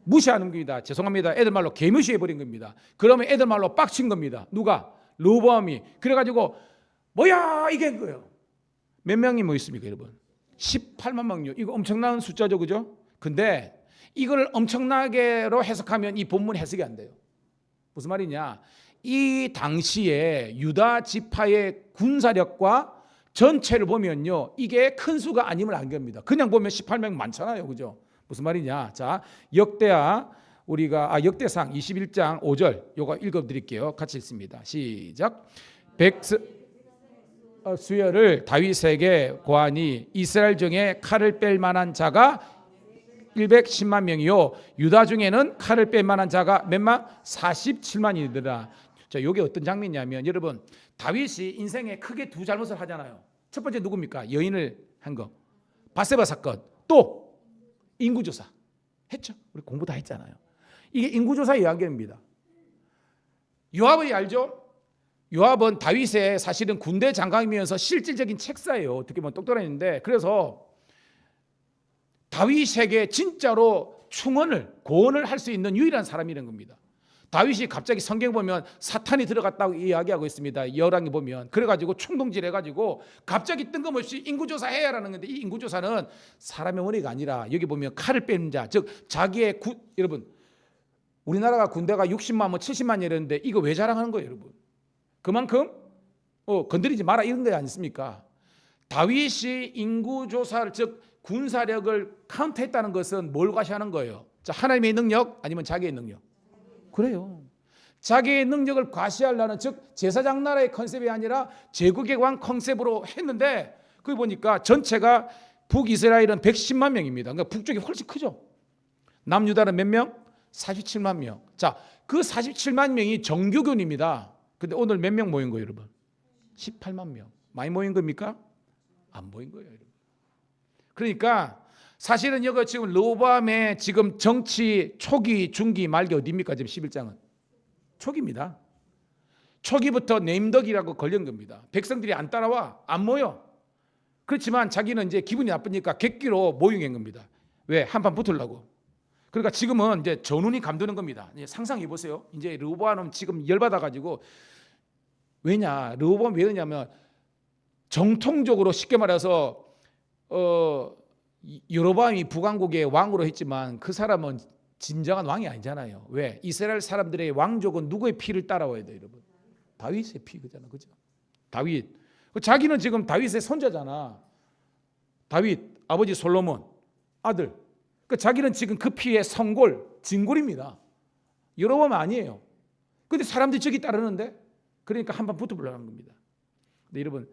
무시하는 겁니다. 죄송합니다. 애들 말로 개무시해버린 겁니다. 그러면 애들 말로 빡친 겁니다. 누가? 르호보암이. 그래가지고 뭐야 이게 한 거예요. 몇 명이 뭐 있습니까, 여러분? 18만 명요. 이거 엄청난 숫자죠, 그죠? 근데 이걸 엄청나게로 해석하면 이 본문 해석이 안 돼요. 무슨 말이냐? 이 당시에 유다 지파의 군사력과 전체를 보면요, 이게 큰 수가 아님을 안 겁니다. 그냥 보면 18명 많잖아요, 그죠? 무슨 말이냐? 자, 역대상 21장 5절 요거 읽어드릴게요. 같이 읽습니다. 시작. 수여를 다윗에게 고하니 이스라엘 중에 칼을 뺄 만한 자가 110만 명이요 유다 중에는 칼을 뺄 만한 자가 몇만? 47만이더라. 자, 이게 어떤 장면이냐면, 여러분, 다윗이 인생에 크게 두 잘못을 하잖아요. 첫 번째 누굽니까? 여인을 한 거, 바세바 사건. 또 인구조사 했죠. 우리 공부 다 했잖아요. 이게 인구조사의 이야기입니다. 요압이 알죠? 요압은 다윗의 사실은 군대 장관이면서 실질적인 책사예요. 어떻게 보면 똑똑했는데, 그래서 다윗에게 진짜로 고언을 할 수 있는 유일한 사람이라는 겁니다. 다윗이 갑자기 성경 보면 사탄이 들어갔다고 이야기하고 있습니다. 열왕기 보면. 그래가지고 충동질 해가지고 갑자기 뜬금없이 인구조사 해야 하는 건데, 이 인구조사는 사람의 원리가 아니라 여기 보면 칼을 빼는 자, 즉 자기의 여러분, 우리나라가 군대가 60만 뭐 70만 이랬는데 이거 왜 자랑하는 거예요, 여러분? 그만큼 건드리지 마라 이런 거 아니습니까? 다윗이 인구조사를, 즉 군사력을 카운트했다는 것은 뭘 과시하는 거예요? 자, 하나님의 능력 아니면 자기의 능력? 그래요. 자기의 능력을 과시하려는, 즉 제사장 나라의 컨셉이 아니라 제국의 왕 컨셉으로 했는데, 거기 보니까 전체가 북이스라엘은 110만 명입니다. 그러니까 북쪽이 훨씬 크죠. 남유다는 몇 명? 47만 명. 자, 그 47만 명이 정규군입니다. 근데 오늘 몇 명 모인 거예요, 여러분? 18만 명. 많이 모인 겁니까? 안 모인 거예요, 여러분. 그러니까 사실은 여기 지금 르호보암의 지금 정치 초기, 중기, 말기 어디입니까? 지금 11장은 초기입니다. 초기부터 네임덕이라고 걸린 겁니다. 백성들이 안 따라와, 안 모여. 그렇지만 자기는 이제 기분이 나쁘니까 객기로 모용한 겁니다. 왜? 한판 붙으려고. 그러니까 지금은 이제 전운이 감도는 겁니다. 상상해 보세요. 이제 르호보암은 지금 열받아 가지고, 왜냐? 르호보암 왜 그러냐면 정통적으로 쉽게 말해서 여로보암이 북왕국의 왕으로 했지만 그 사람은 진정한 왕이 아니잖아요. 왜? 이스라엘 사람들의 왕족은 누구의 피를 따라와야 돼요, 여러분? 다윗의 피 그잖아, 그죠? 다윗. 자기는 지금 다윗의 손자잖아. 다윗 아버지 솔로몬 아들. 그 자기는 지금 그 피의 성골, 진골입니다. 여로보암 아니에요. 근데 사람들이 저기 따르는데, 그러니까 한번 붙어보려는 겁니다. 근데 여러분,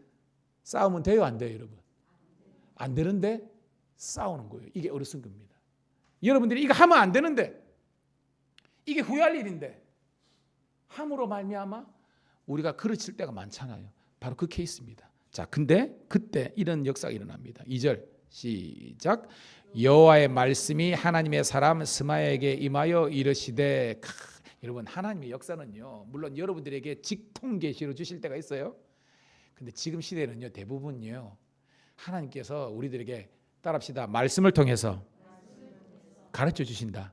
싸우면 돼요, 안 돼요, 여러분? 안 되는데 싸우는 거예요. 이게 어리석은 겁니다. 여러분들이 이거 하면 안 되는데, 이게 후회할 일인데 함으로 말미암아 우리가 그르칠 때가 많잖아요. 바로 그 케이스입니다. 자, 근데 그때 이런 역사가 일어납니다. 2절 시작. 여호와의 말씀이 하나님의 사람 스마야에게 임하여 이르시되. 여러분, 하나님의 역사는요, 물론 여러분들에게 직통 계시로 주실 때가 있어요. 근데 지금 시대는요, 대부분요, 하나님께서 우리들에게 따라합시다, 말씀을 통해서 가르쳐 주신다.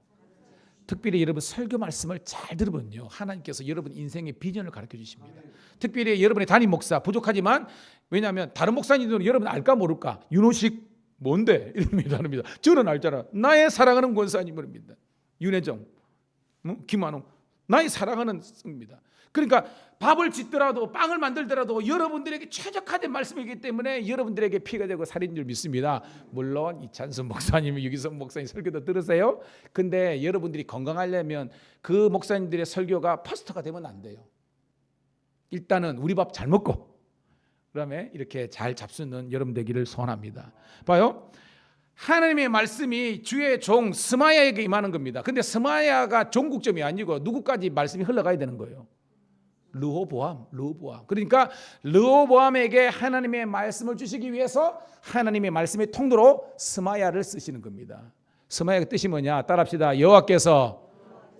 특별히 여러분 설교 말씀을 잘 들으면요, 하나님께서 여러분 인생의 비전을 가르쳐 주십니다. 특별히 여러분의 담임 목사 부족하지만, 왜냐하면 다른 목사님들은 여러분 알까 모를까? 윤호식 뭔데? 이럽니다. 저는 알잖아. 나의 사랑하는 권사님입니다. 윤혜정, 김한홍, 나의 사랑하는 성입니다. 그러니까 밥을 짓더라도 빵을 만들더라도 여러분들에게 최적화된 말씀이기 때문에 여러분들에게 피가 되고 살인 줄 믿습니다. 물론 이찬순 목사님, 유기성 목사님 설교도 들으세요. 근데 여러분들이 건강하려면 그 목사님들의 설교가 포스터가 되면 안 돼요. 일단은 우리 밥 잘 먹고 그다음에 이렇게 잘 잡수는 여러분 되기를 소원합니다. 봐요. 하나님의 말씀이 주의 종 스마야에게 임하는 겁니다. 근데 스마야가 종국점이 아니고 누구까지 말씀이 흘러가야 되는 거예요? 르호보암. 그러니까 르호보암에게 하나님의 말씀을 주시기 위해서 하나님의 말씀의 통로로 스마야를 쓰시는 겁니다. 스마야의 뜻이 뭐냐? 따라합시다. 여호와께서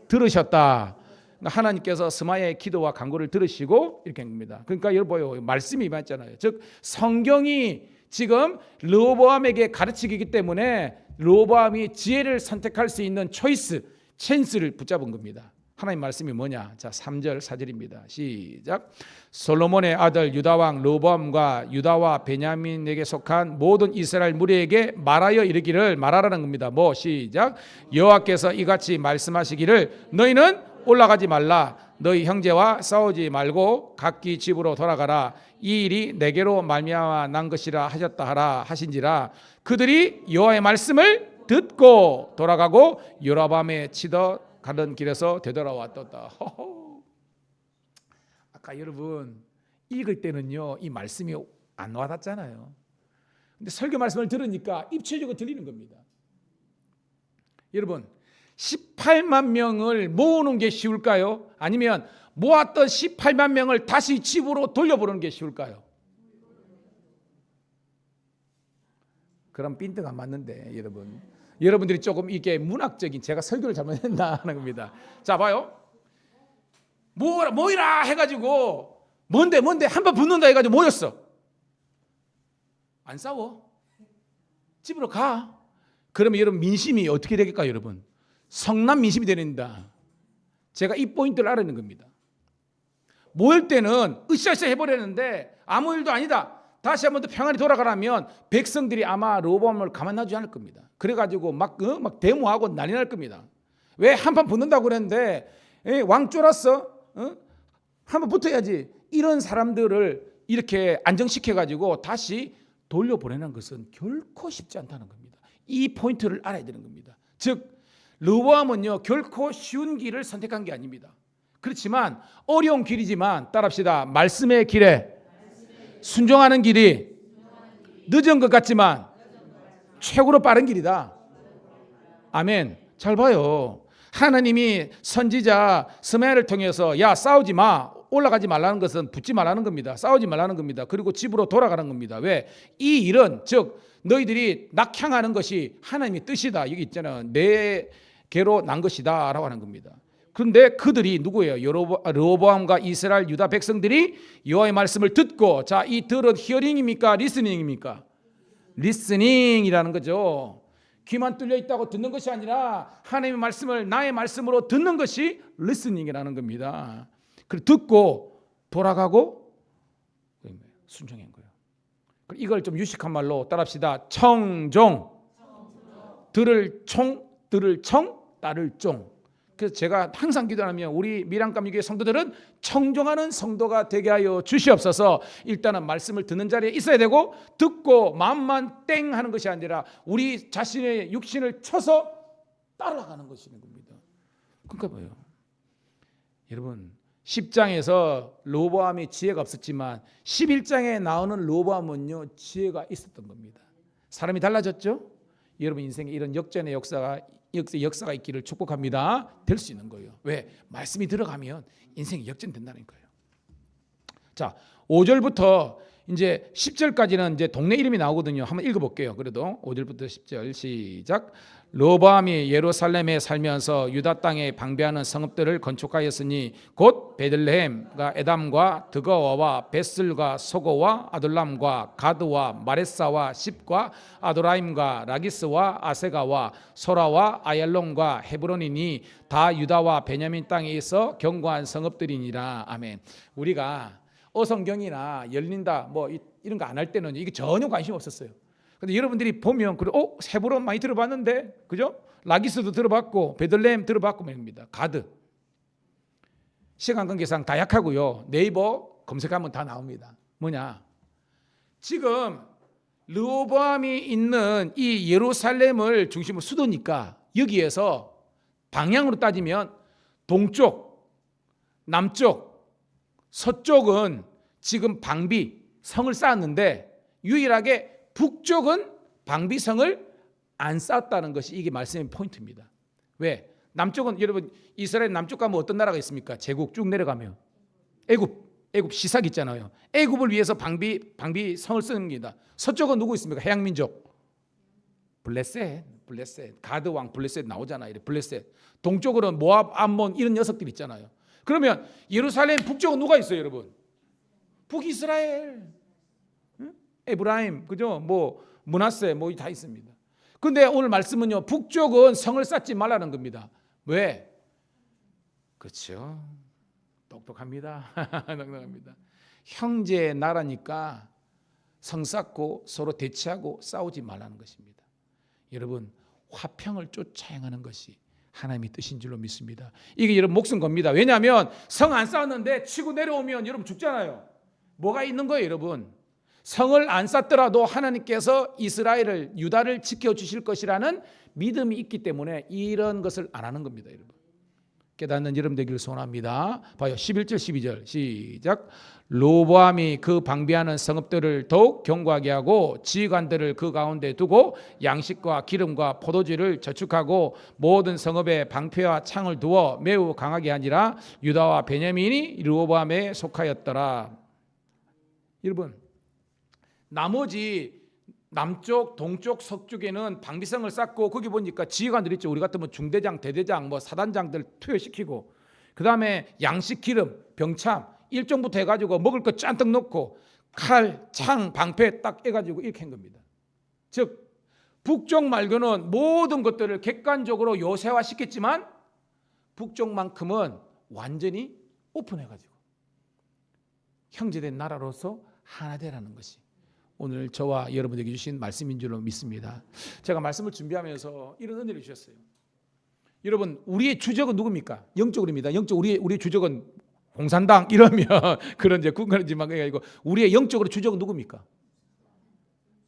들으셨다. 하나님께서 스마야의 기도와 간구를 들으시고 이렇게 한 겁니다. 그러니까 여러분 보여, 말씀이 임했잖아요. 즉 성경이 지금 르호보암에게 가르치기 때문에 르호보암이 지혜를 선택할 수 있는 초이스, 찬스를 붙잡은 겁니다. 하나님 말씀이 뭐냐? 자, 3절 4절입니다. 시작. 솔로몬의 아들 유다왕 르호보암과 유다와 베냐민에게 속한 모든 이스라엘 무리에게 말하여 이르기를. 말하라는 겁니다. 뭐? 시작. 여호와께서 이같이 말씀하시기를 너희는 올라가지 말라. 너희 형제와 싸우지 말고 각기 집으로 돌아가라. 이 일이 내게로 말미암아 난 것이라 하셨다 하라 하신지라. 그들이 여호와의 말씀을 듣고 돌아가고 여로보암에 치더 가던 길에서 되돌아왔다. 아까 여러분 읽을 때는요, 이 말씀이 안 와닿잖아요. 근데 설교 말씀을 들으니까 입체적으로 들리는 겁니다. 여러분, 18만 명을 모으는 게 쉬울까요? 아니면 모았던 18만 명을 다시 집으로 돌려보내는 게 쉬울까요? 그럼 빈트가 안 맞는데 여러분, 여러분들이 조금 이게 문학적인, 제가 설교를 잘못했나 하는 겁니다. 자, 봐요. 모이라 해가지고 뭔데 한번 붙는다 해가지고 모였어. 안 싸워. 집으로 가. 그러면 여러분 민심이 어떻게 되겠까? 여러분 성남 민심이 되는다. 제가 이 포인트를 알아내는 겁니다. 모일 때는 으쌰으쌰 해버렸는데 아무 일도 아니다, 다시 한번 더 평안히 돌아가라면 백성들이 아마 르호보암을 가만 놔주지 않을 겁니다. 그래가지고 막 데모하고 난리 날 겁니다. 왜 한판 붙는다고 그랬는데 왕 쫄았어? 한번 붙어야지. 이런 사람들을 이렇게 안정시켜가지고 다시 돌려보내는 것은 결코 쉽지 않다는 겁니다. 이 포인트를 알아야 되는 겁니다. 즉 르호보암은요 결코 쉬운 길을 선택한 게 아닙니다. 그렇지만 어려운 길이지만 따라합시다. 말씀의 길에 순종하는 길이 늦은 것 같지만 최고로 빠른 길이다. 아멘. 잘 봐요. 하나님이 선지자 스마야를 통해서 야 싸우지 마, 올라가지 말라는 것은 붙지 말라는 겁니다. 싸우지 말라는 겁니다. 그리고 집으로 돌아가는 겁니다. 왜? 이 일은 즉 너희들이 낙향하는 것이 하나님의 뜻이다. 여기 있잖아요. 내게로 난 것이다 라고 하는 겁니다. 그런데 그들이 누구예요? 르호보암과 이스라엘 유다 백성들이 여호와의 말씀을 듣고, 자, 이 들은 히어링입니까? 리스닝입니까? 리스닝이라는 거죠. 귀만 뚫려 있다고 듣는 것이 아니라 하나님의 말씀을 나의 말씀으로 듣는 것이 리스닝이라는 겁니다. 그리고 듣고 돌아가고 순종한 거예요. 이걸 좀 유식한 말로 따라합시다. 청종. 들을 청, 따를 종. 그래서 제가 항상 기도하면 우리 밀양감리교회 성도들은 청종하는 성도가 되게 하여 주시옵소서. 일단은 말씀을 듣는 자리에 있어야 되고, 듣고 마음만 땡 하는 것이 아니라 우리 자신의 육신을 쳐서 따라가는 것이는 겁니다. 그러니까 뭐예요? 여러분 10장에서 로보암이 지혜가 없었지만 11장에 나오는 로보암은요 지혜가 있었던 겁니다. 사람이 달라졌죠? 여러분 인생에 이런 역전의 역사가 있기를 축복합니다. 될 수 있는 거예요. 왜? 말씀이 들어가면 인생이 역전된다는 거예요. 자, 5절부터 이제 10절까지는 이제 동네 이름이 나오거든요. 한번 읽어볼게요. 그래도 5절부터 10절 시작. 로보암이 예루살렘에 살면서 유다 땅에 방배하는 성읍들을 건축하였으니 곧 베들레헴과 에담과 드거와와 베슬과 소고와 아둘람과 가드와 마레사와 십과 아도라임과 라기스와 아세가와 소라와 아얄론과 헤브론이니 다 유다와 베냐민 땅에 있어 견고한 성읍들이니라. 아멘. 우리가 어성경이나 열린다 뭐 이런 거 안 할 때는 이게 전혀 관심 없었어요. 근데 여러분들이 보면 헤브론 많이 들어봤는데, 그죠? 라기스도 들어봤고 베들레헴 들어봤고 말입니다. 가드. 시간 관계상 다 약하고요. 네이버 검색하면 다 나옵니다. 뭐냐? 지금 르호보암이 있는 이 예루살렘을 중심으로 수도니까 여기에서 방향으로 따지면 동쪽, 남쪽, 서쪽은 지금 방비 성을 쌓았는데 유일하게 북쪽은 방비성을 안 쌓았다는 것이 이게 말씀의 포인트입니다. 왜? 남쪽은 여러분 이스라엘 남쪽 가면 어떤 나라가 있습니까? 제국 쭉 내려가면 애굽 시삭 있잖아요. 애굽을 위해서 방비성을 씁니다. 서쪽은 누구 있습니까? 해양민족 블레셋 가드 왕 블레셋 나오잖아요. 블레셋. 동쪽으로는 모압, 암몬 이런 녀석들 있잖아요. 그러면 예루살렘 북쪽은 누가 있어요, 여러분? 북이스라엘, 에브라임, 그죠? 뭐 므낫세 뭐 다 있습니다. 근데 오늘 말씀은요, 북쪽은 성을 쌓지 말라는 겁니다. 왜? 그렇죠. 똑똑합니다. 똑똑합니다. 형제의 나라니까 성 쌓고 서로 대치하고 싸우지 말라는 것입니다. 여러분 화평을 쫓아 행하는 것이 하나님의 뜻인 줄로 믿습니다. 이게 여러분 목숨 겁니다. 왜냐하면 성 안 쌓았는데 치고 내려오면 여러분 죽잖아요. 뭐가 있는 거예요, 여러분? 성을 안 쌓더라도 하나님께서 이스라엘을 유다를 지켜주실 것이라는 믿음이 있기 때문에 이런 것을 안 하는 겁니다, 여러분. 깨닫는 여러분 되기를 소원합니다. 봐요. 11절 12절 시작. 로보암이 그 방비하는 성읍들을 더욱 견고하게 하고 지휘관들을 그 가운데 두고 양식과 기름과 포도주를 저축하고 모든 성읍에 방패와 창을 두어 매우 강하게 하니라. 유다와 베냐민이 로보암에 속하였더라. 여러분 나머지 남쪽, 동쪽, 서쪽에는 방비성을 쌓고 거기 보니까 지휘관들 있죠. 우리 같으면 중대장, 대대장, 뭐 사단장들 투여시키고 그 다음에 양식, 기름, 병참 일정부터 해가지고 먹을 거 짠뜩 넣고 칼, 창, 방패 딱 해가지고 이렇게 한 겁니다. 즉 북쪽 말고는 모든 것들을 객관적으로 요새화시켰지만 북쪽만큼은 완전히 오픈해가지고 형제된 나라로서 하나 되라는 것이 오늘 저와 여러분에게 주신 말씀인 줄로 믿습니다. 제가 말씀을 준비하면서 이런 은혜를 주셨어요. 여러분 우리의 주적은 누굽니까? 영적으로입니다. 우리의 주적은 공산당 이러면 그런 이제 군가지만 해가지고 우리의 영적으로 주적은 누굽니까?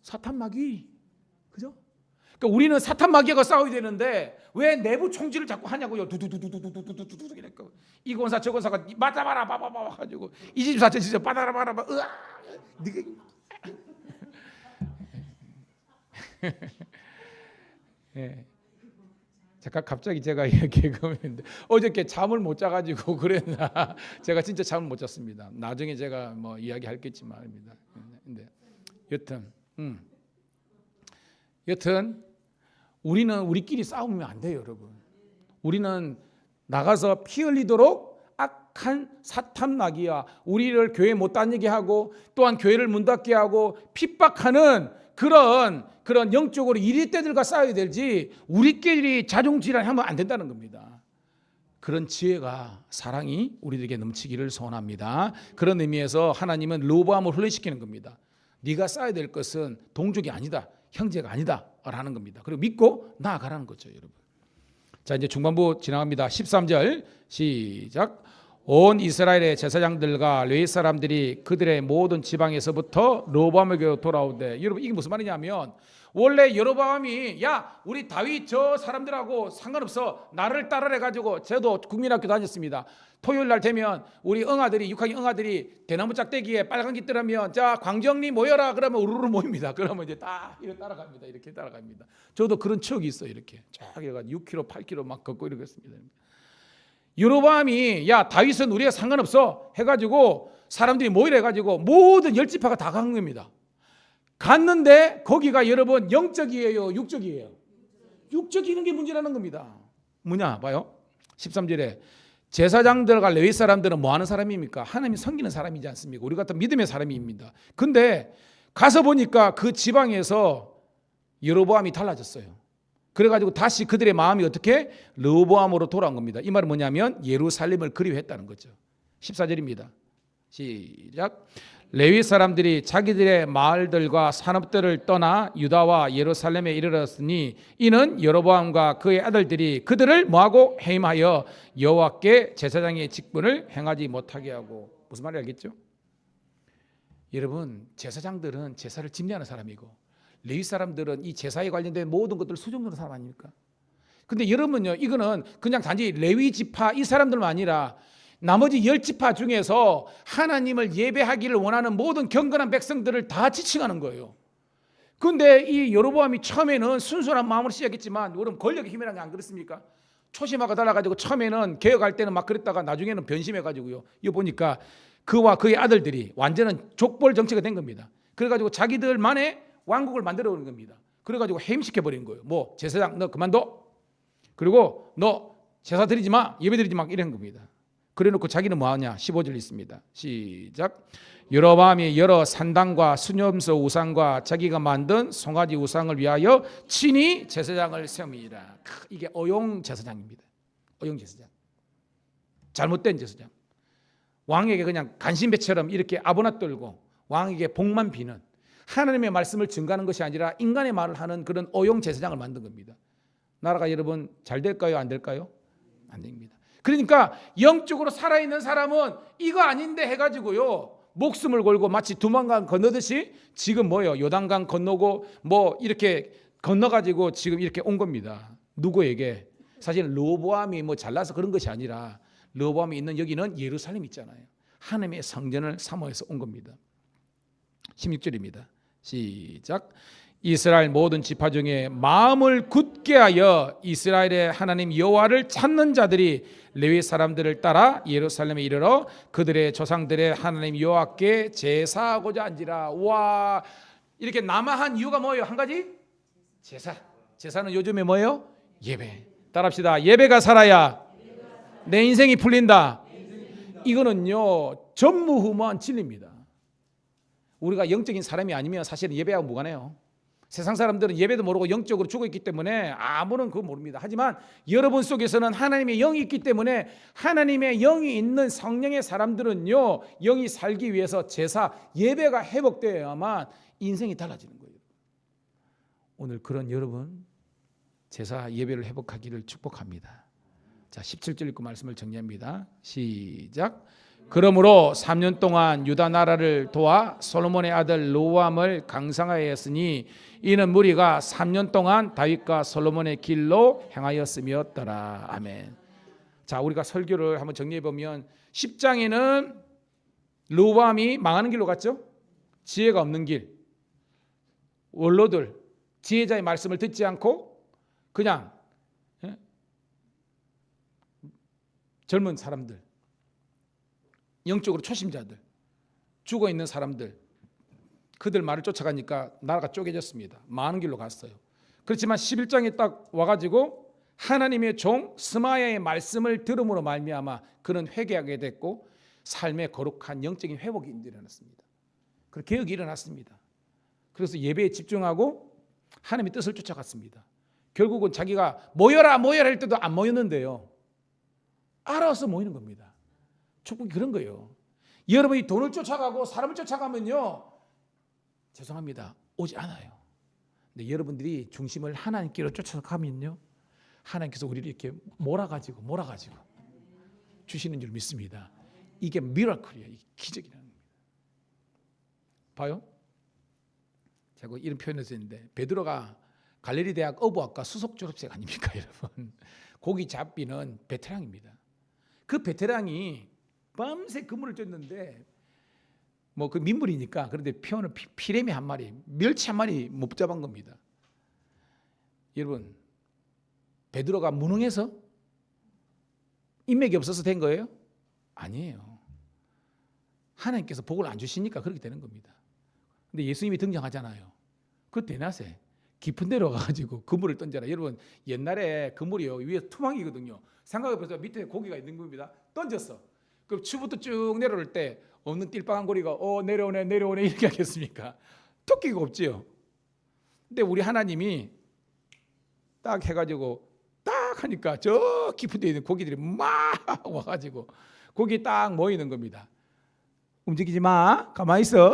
사탄 마귀, 그죠? 그러니까 우리는 사탄 마귀가 싸워야 되는데 왜 내부 총질을 자꾸 하냐고요? 두두두두두두두두두 이랬고 이 권사 저 권사가 맞아봐라 봐봐봐 가지고 이 집 사천 진짜 받아라 으아 네가 예. 잠깐 갑자기 제가 이야기했는데 어저께 잠을 못 자가지고 그랬나 제가 진짜 잠을 못 잤습니다. 나중에 제가 뭐 이야기할겠지만 말입니다. 근데 여튼 우리는 우리끼리 싸우면 안 돼요, 여러분. 우리는 나가서 피 흘리도록 악한 사탄 마귀와 우리를 교회 못 다니게 하고 또한 교회를 문 닫게 하고 핍박하는 그런 그런 영적으로 이리떼들과 싸워야 될지 우리끼리 자존질환하면 안 된다는 겁니다. 그런 지혜가 사랑이 우리들에게 넘치기를 소원합니다. 그런 의미에서 하나님은 로보암을 훈련시키는 겁니다. 네가 쌓아야 될 것은 동족이 아니다, 형제가 아니다 라는 겁니다. 그리고 믿고 나아가라는 거죠, 여러분. 자, 이제 중반부 지나갑니다. 13절 시작. 온 이스라엘의 제사장들과 레위 사람들이 그들의 모든 지방에서부터 로보암에게 돌아오되, 여러분 이게 무슨 말이냐면 원래 여로보암이 야 우리 다윗 저 사람들하고 상관없어, 나를 따르래 가지고, 저도 국민학교 다녔습니다. 토요일 날 되면 우리 응아들이 6학년 응아들이 대나무 짝대기에 빨간 깃 뜨라면 자 광정리 모여라 그러면 우르르 모입니다. 그러면 이제 딱 이렇게 따라갑니다. 이렇게 따라갑니다. 저도 그런 추억이 있어요. 이렇게 쫙 해가지고 6km 8km 막 걷고 이러고 했습니다. 여로보암이 야 다윗은 우리가 상관없어 해가지고 사람들이 모이래 가지고 모든 10지파가 다 간 겁니다. 갔는데 거기가 여러분 영적이에요, 육적이에요? 육적이는 게 문제라는 겁니다. 뭐냐 봐요. 13절에 제사장들과 레위 사람들은 뭐 하는 사람입니까? 하나님이 섬기는 사람이지 않습니까? 우리 같은 믿음의 사람입니다. 근데 가서 보니까 그 지방에서 여로보암이 달라졌어요. 그래가지고 다시 그들의 마음이 어떻게? 르호보암으로 돌아온 겁니다. 이 말은 뭐냐면 예루살렘을 그리워했다는 거죠. 14절입니다. 시작. 레위 사람들이 자기들의 마을들과 산업들을 떠나 유다와 예루살렘에 이르렀으니 이는 여로보암과 그의 아들들이 그들을 뭐하고 해임하여 여호와께 제사장의 직분을 행하지 못하게 하고. 무슨 말인지 알겠죠? 여러분 제사장들은 제사를 집례하는 사람이고 레위 사람들은 이 제사에 관련된 모든 것들을 수종하는 사람 아닙니까? 근데 여러분요, 이거는 그냥 단지 레위 지파 이 사람들만 아니라 나머지 10지파 중에서 하나님을 예배하기를 원하는 모든 경건한 백성들을 다 지칭하는 거예요. 그런데 이 여로보암이 처음에는 순수한 마음으로 시작했지만, 여러분 권력의 힘이라는 게 안 그렇습니까? 초심하고 달라가지고 처음에는 개혁할 때는 막 그랬다가 나중에는 변심해가지고요. 이거 보니까 그와 그의 아들들이 완전한 족벌 정치가 된 겁니다. 그래가지고 자기들만의 왕국을 만들어 오는 겁니다. 그래가지고 해임시켜버린 거예요. 뭐 제사장 너 그만둬. 그리고 너 제사 드리지 마, 예배 드리지 마, 이런 겁니다. 그래놓고 자기는 뭐하냐? 15절 있습니다. 시작. 여로보암이 여러 산당과 수염소 우상과 자기가 만든 송아지 우상을 위하여 친히 제사장을 세웁니다. 이게 어용 제사장입니다. 어용 제사장. 잘못된 제사장. 왕에게 그냥 간신배처럼 이렇게 아부나 떨고 왕에게 복만 비는, 하나님의 말씀을 증거하는 것이 아니라 인간의 말을 하는 그런 어용 제사장을 만든 겁니다. 나라가 여러분 잘 될까요? 안 될까요? 안 됩니다. 그러니까 영적으로 살아있는 사람은 이거 아닌데 해가지고요 목숨을 걸고 마치 두만강 건너듯이 지금 뭐요? 요단강 건너고 뭐 이렇게 건너가지고 지금 이렇게 온 겁니다. 누구에게? 사실 르호보암이 뭐 잘나서 그런 것이 아니라 르호보암이 있는 여기는 예루살렘 있잖아요. 하나님의 성전을 사모해서 온 겁니다. 16절입니다. 시작. 이스라엘 모든 지파 중에 마음을 굳게 하여 이스라엘의 하나님 여호와를 찾는 자들이 레위 사람들을 따라 예루살렘에 이르러 그들의 조상들의 하나님 여호와께 제사하고자 한지라. 와, 이렇게 남아한 이유가 뭐예요? 한 가지? 제사. 제사는 요즘에 뭐예요? 예배. 따라합시다. 예배가 살아야 내 인생이 풀린다. 이거는요 전무후무한 진리입니다. 우리가 영적인 사람이 아니면 사실은 예배하고 무관해요. 세상 사람들은 예배도 모르고 영적으로 죽어있기 때문에 아무런 그거 모릅니다. 하지만 여러분 속에서는 하나님의 영이 있기 때문에 하나님의 영이 있는 성령의 사람들은요 영이 살기 위해서 제사, 예배가 회복되어야만 인생이 달라지는 거예요. 오늘 그런 여러분 제사, 예배를 회복하기를 축복합니다. 자, 17절 읽고 말씀을 정리합니다. 시작. 그러므로 3년 동안 유다 나라를 도와 솔로몬의 아들 르호보암을 강성하여 했으니 이는 무리가 3년 동안 다윗과 솔로몬의 길로 행하였음이었더라. 아멘. 자, 우리가 설교를 한번 정리해 보면 10장에는 르호보암이 망하는 길로 갔죠. 지혜가 없는 길. 원로들, 지혜자의 말씀을 듣지 않고 그냥 젊은 사람들, 영적으로 초심자들, 죽어있는 사람들, 그들 말을 쫓아가니까 나라가 쪼개졌습니다. 많은 길로 갔어요. 그렇지만 11장에 딱 와가지고 하나님의 종 스마야의 말씀을 들음으로 말미암아 그는 회개하게 됐고 삶의 거룩한 영적인 회복이 일어났습니다. 그 개혁이 일어났습니다. 그래서 예배에 집중하고 하나님의 뜻을 쫓아갔습니다. 결국은 자기가 모여라 모여라 할 때도 안 모였는데요, 알아서 모이는 겁니다. 축복이 그런 거예요. 여러분이 돈을 쫓아가고 사람을 쫓아가면요, 죄송합니다, 오지 않아요. 근데 여러분들이 중심을 하나님께로 쫓아가면요, 하나님께서 우리를 이렇게 몰아가지고 주시는 줄 믿습니다. 이게 미라클이에요. 이게 기적이라는 겁니다. 봐요. 제가 이런 표현을 썼는데, 베드로가 갈릴리 대학 어부학과 수석 졸업생 아닙니까, 여러분? 고기 잡비는 베테랑입니다. 그 베테랑이 밤새 그물을 쫓는데, 뭐 그 민물이니까, 그런데 표현은 피레미 한 마리, 멸치 한 마리 못 잡은 겁니다. 여러분, 베드로가 무능해서, 인맥이 없어서 된 거예요? 아니에요. 하나님께서 복을 안 주시니까 그렇게 되는 겁니다. 근데 예수님이 등장하잖아요. 그 대낮에 깊은 데로 가가지고 그물을 던져라. 여러분, 옛날에 그물이요, 위에 투망이거든요. 생각해보세요. 밑에 고기가 있는 겁니다. 던졌어. 그럼 추부터 쭉 내려올 때 없는 띨빵한 고리가 내려오네 이렇게 하겠습니까? 토끼가 없지요. 근데 우리 하나님이 딱 해가지고 딱 하니까 저 깊은 데 있는 고기들이 막 와가지고 고기 딱 모이는 겁니다. 움직이지 마, 가만히 있어.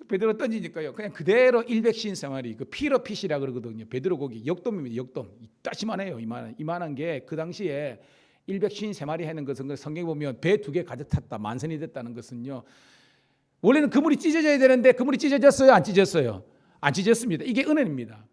베드로 던지니까요, 그냥 그대로 150생활이, 그 피러핏이라 그러거든요. 베드로 고기 역돔입니다. 역돔. 따시만해요. 이만한 게 그 당시에 153마리 하는 것은, 성경에 보면 배 2개 가득 탔다, 만선이 됐다는 것은요, 원래는 그물이 찢어져야 되는데 그물이 찢어졌어요, 안 찢어졌어요? 안 찢어졌습니다. 이게 은혜입니다.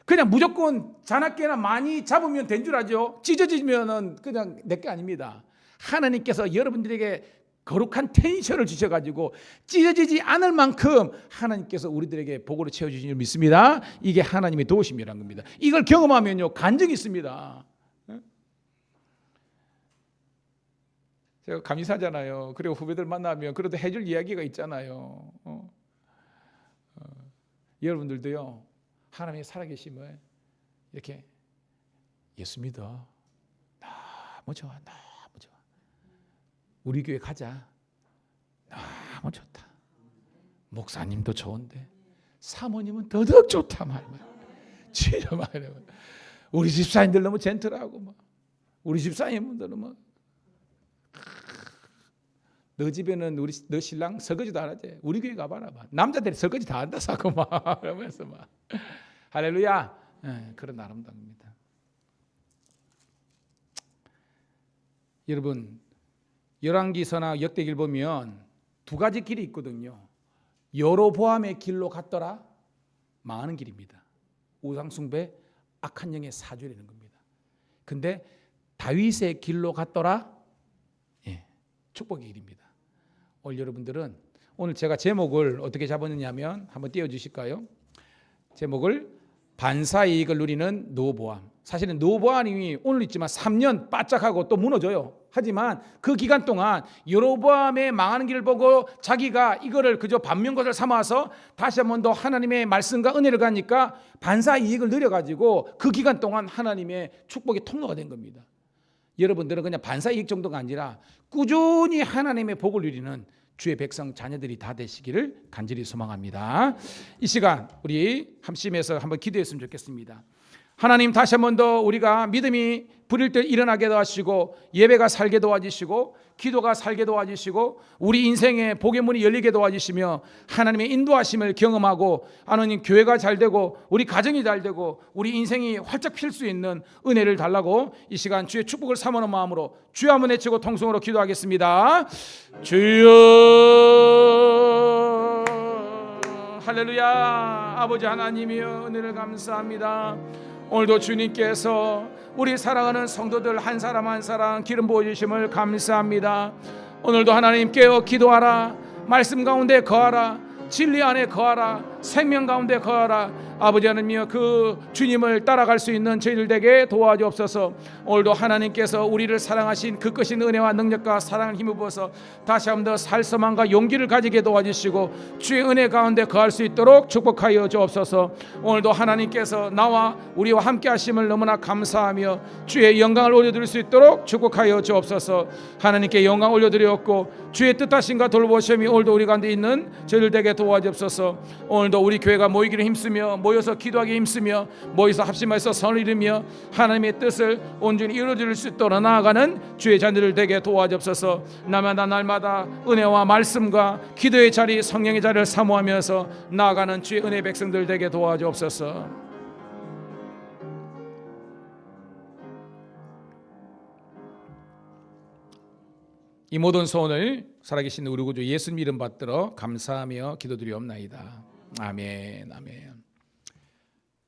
그냥 무조건 자나깨나 많이 잡으면 된 줄 알죠? 찢어지면은 그냥 내게 아닙니다. 하나님께서 여러분들에게 거룩한 텐션을 주셔가지고 찢어지지 않을 만큼 하나님께서 우리들에게 복으로 채워주신 줄 믿습니다. 이게 하나님의 도우심이라는 겁니다. 이걸 경험하면요, 간증이 있습니다. 제가 감사하잖아요. 그리고 후배들 만나면 그래도 해줄 이야기가 있잖아요. 여러분들도요, 하나님의 살아계심을 이렇게, 예수 믿어, 너무 좋아, 너무 좋아, 우리 교회 가자, 너무 좋다, 목사님도 좋은데 사모님은 더더욱 좋다 말이야. 진짜 말이야. 우리 집사님들 너무 젠틀하고 막, 우리 집사님들은 막, 너 집에는 너 신랑 설거지도 안 하지? 우리 교회 가봐라. 남자들이 설거지 다 한다 사고 막 이러면서 막, 할렐루야. 그런 아름다움입니다. 여러분, 열왕기서나 역대기를 보면 두 가지 길이 있거든요. 여로보암의 길로 갔더라, 망하는 길입니다. 우상숭배, 악한 영의 사주라는 겁니다. 근데 다윗의 길로 갔더라, 축복의 길입니다. 오늘 여러분들은, 오늘 제가 제목을 어떻게 잡았느냐면, 한번 띄워주실까요? 제목을 반사이익을 누리는 노보암. 사실은 노보암이 오늘 있지만 3년 바짝하고 또 무너져요. 하지만 그 기간 동안 여로보암의 망하는 길을 보고 자기가 이거를 그저 반면교사를 삼아서 다시 한 번 더 하나님의 말씀과 은혜를 가니까 반사이익을 누려가지고 그 기간 동안 하나님의 축복의 통로가 된 겁니다. 여러분들은 그냥 반사이익 정도가 아니라 꾸준히 하나님의 복을 누리는 주의 백성 자녀들이 다 되시기를 간절히 소망합니다. 이 시간 우리 함심에서 한번 기도했으면 좋겠습니다. 하나님, 다시 한 번 더 우리가 믿음이 부릴 때 일어나게 도와주시고, 예배가 살게 도와주시고, 기도가 살게 도와주시고, 우리 인생의 복의 문이 열리게 도와주시며, 하나님의 인도하심을 경험하고, 하나님 교회가 잘 되고 우리 가정이 잘 되고 우리 인생이 활짝 필 수 있는 은혜를 달라고 이 시간 주의 축복을 사모하는 마음으로 주여 한번 외치고 통성으로 기도하겠습니다. 주여, 할렐루야. 아버지 하나님이여, 은혜를 감사합니다. 오늘도 주님께서 우리 사랑하는 성도들 한 사람 한 사람 기름 부어주심을 감사합니다. 오늘도 하나님 깨어 기도하라, 말씀 가운데 거하라, 진리 안에 거하라, 생명 가운데 거하라. 아버지 하나님이여, 그 주님을 따라갈 수 있는 저희들 되게 도와주옵소서. 오늘도 하나님께서 우리를 사랑하신 그 크신 은혜와 능력과 사랑을 힘입어서 다시 한 번 더 살서망과 용기를 가지게 도와주시고 주의 은혜 가운데 거할 수 있도록 축복하여 주옵소서. 오늘도 하나님께서 나와 우리와 함께 하심을 너무나 감사하며 주의 영광을 올려드릴 수 있도록 축복하여 주옵소서. 하나님께 영광 올려드렸고 주의 뜻하심과 돌보심이 오늘도 우리 가운데 있는 저희들 되게 도와주옵소서. 오늘도 오늘도 우리 교회가 모이기를 힘쓰며 모여서 기도하기 힘쓰며 모여서 합심해서 선을 이루며 하나님의 뜻을 온전히 이루어질 수 있도록 나아가는 주의 자녀들 되게 도와주옵소서. 날마다 은혜와 말씀과 기도의 자리, 성령의 자리를 사모하면서 나아가는 주의 은혜 백성들 되게 도와주옵소서. 이 모든 소원을 살아계신 우리 구주 예수님 이름 받들어 감사하며 기도드리옵나이다. 아멘. 아멘.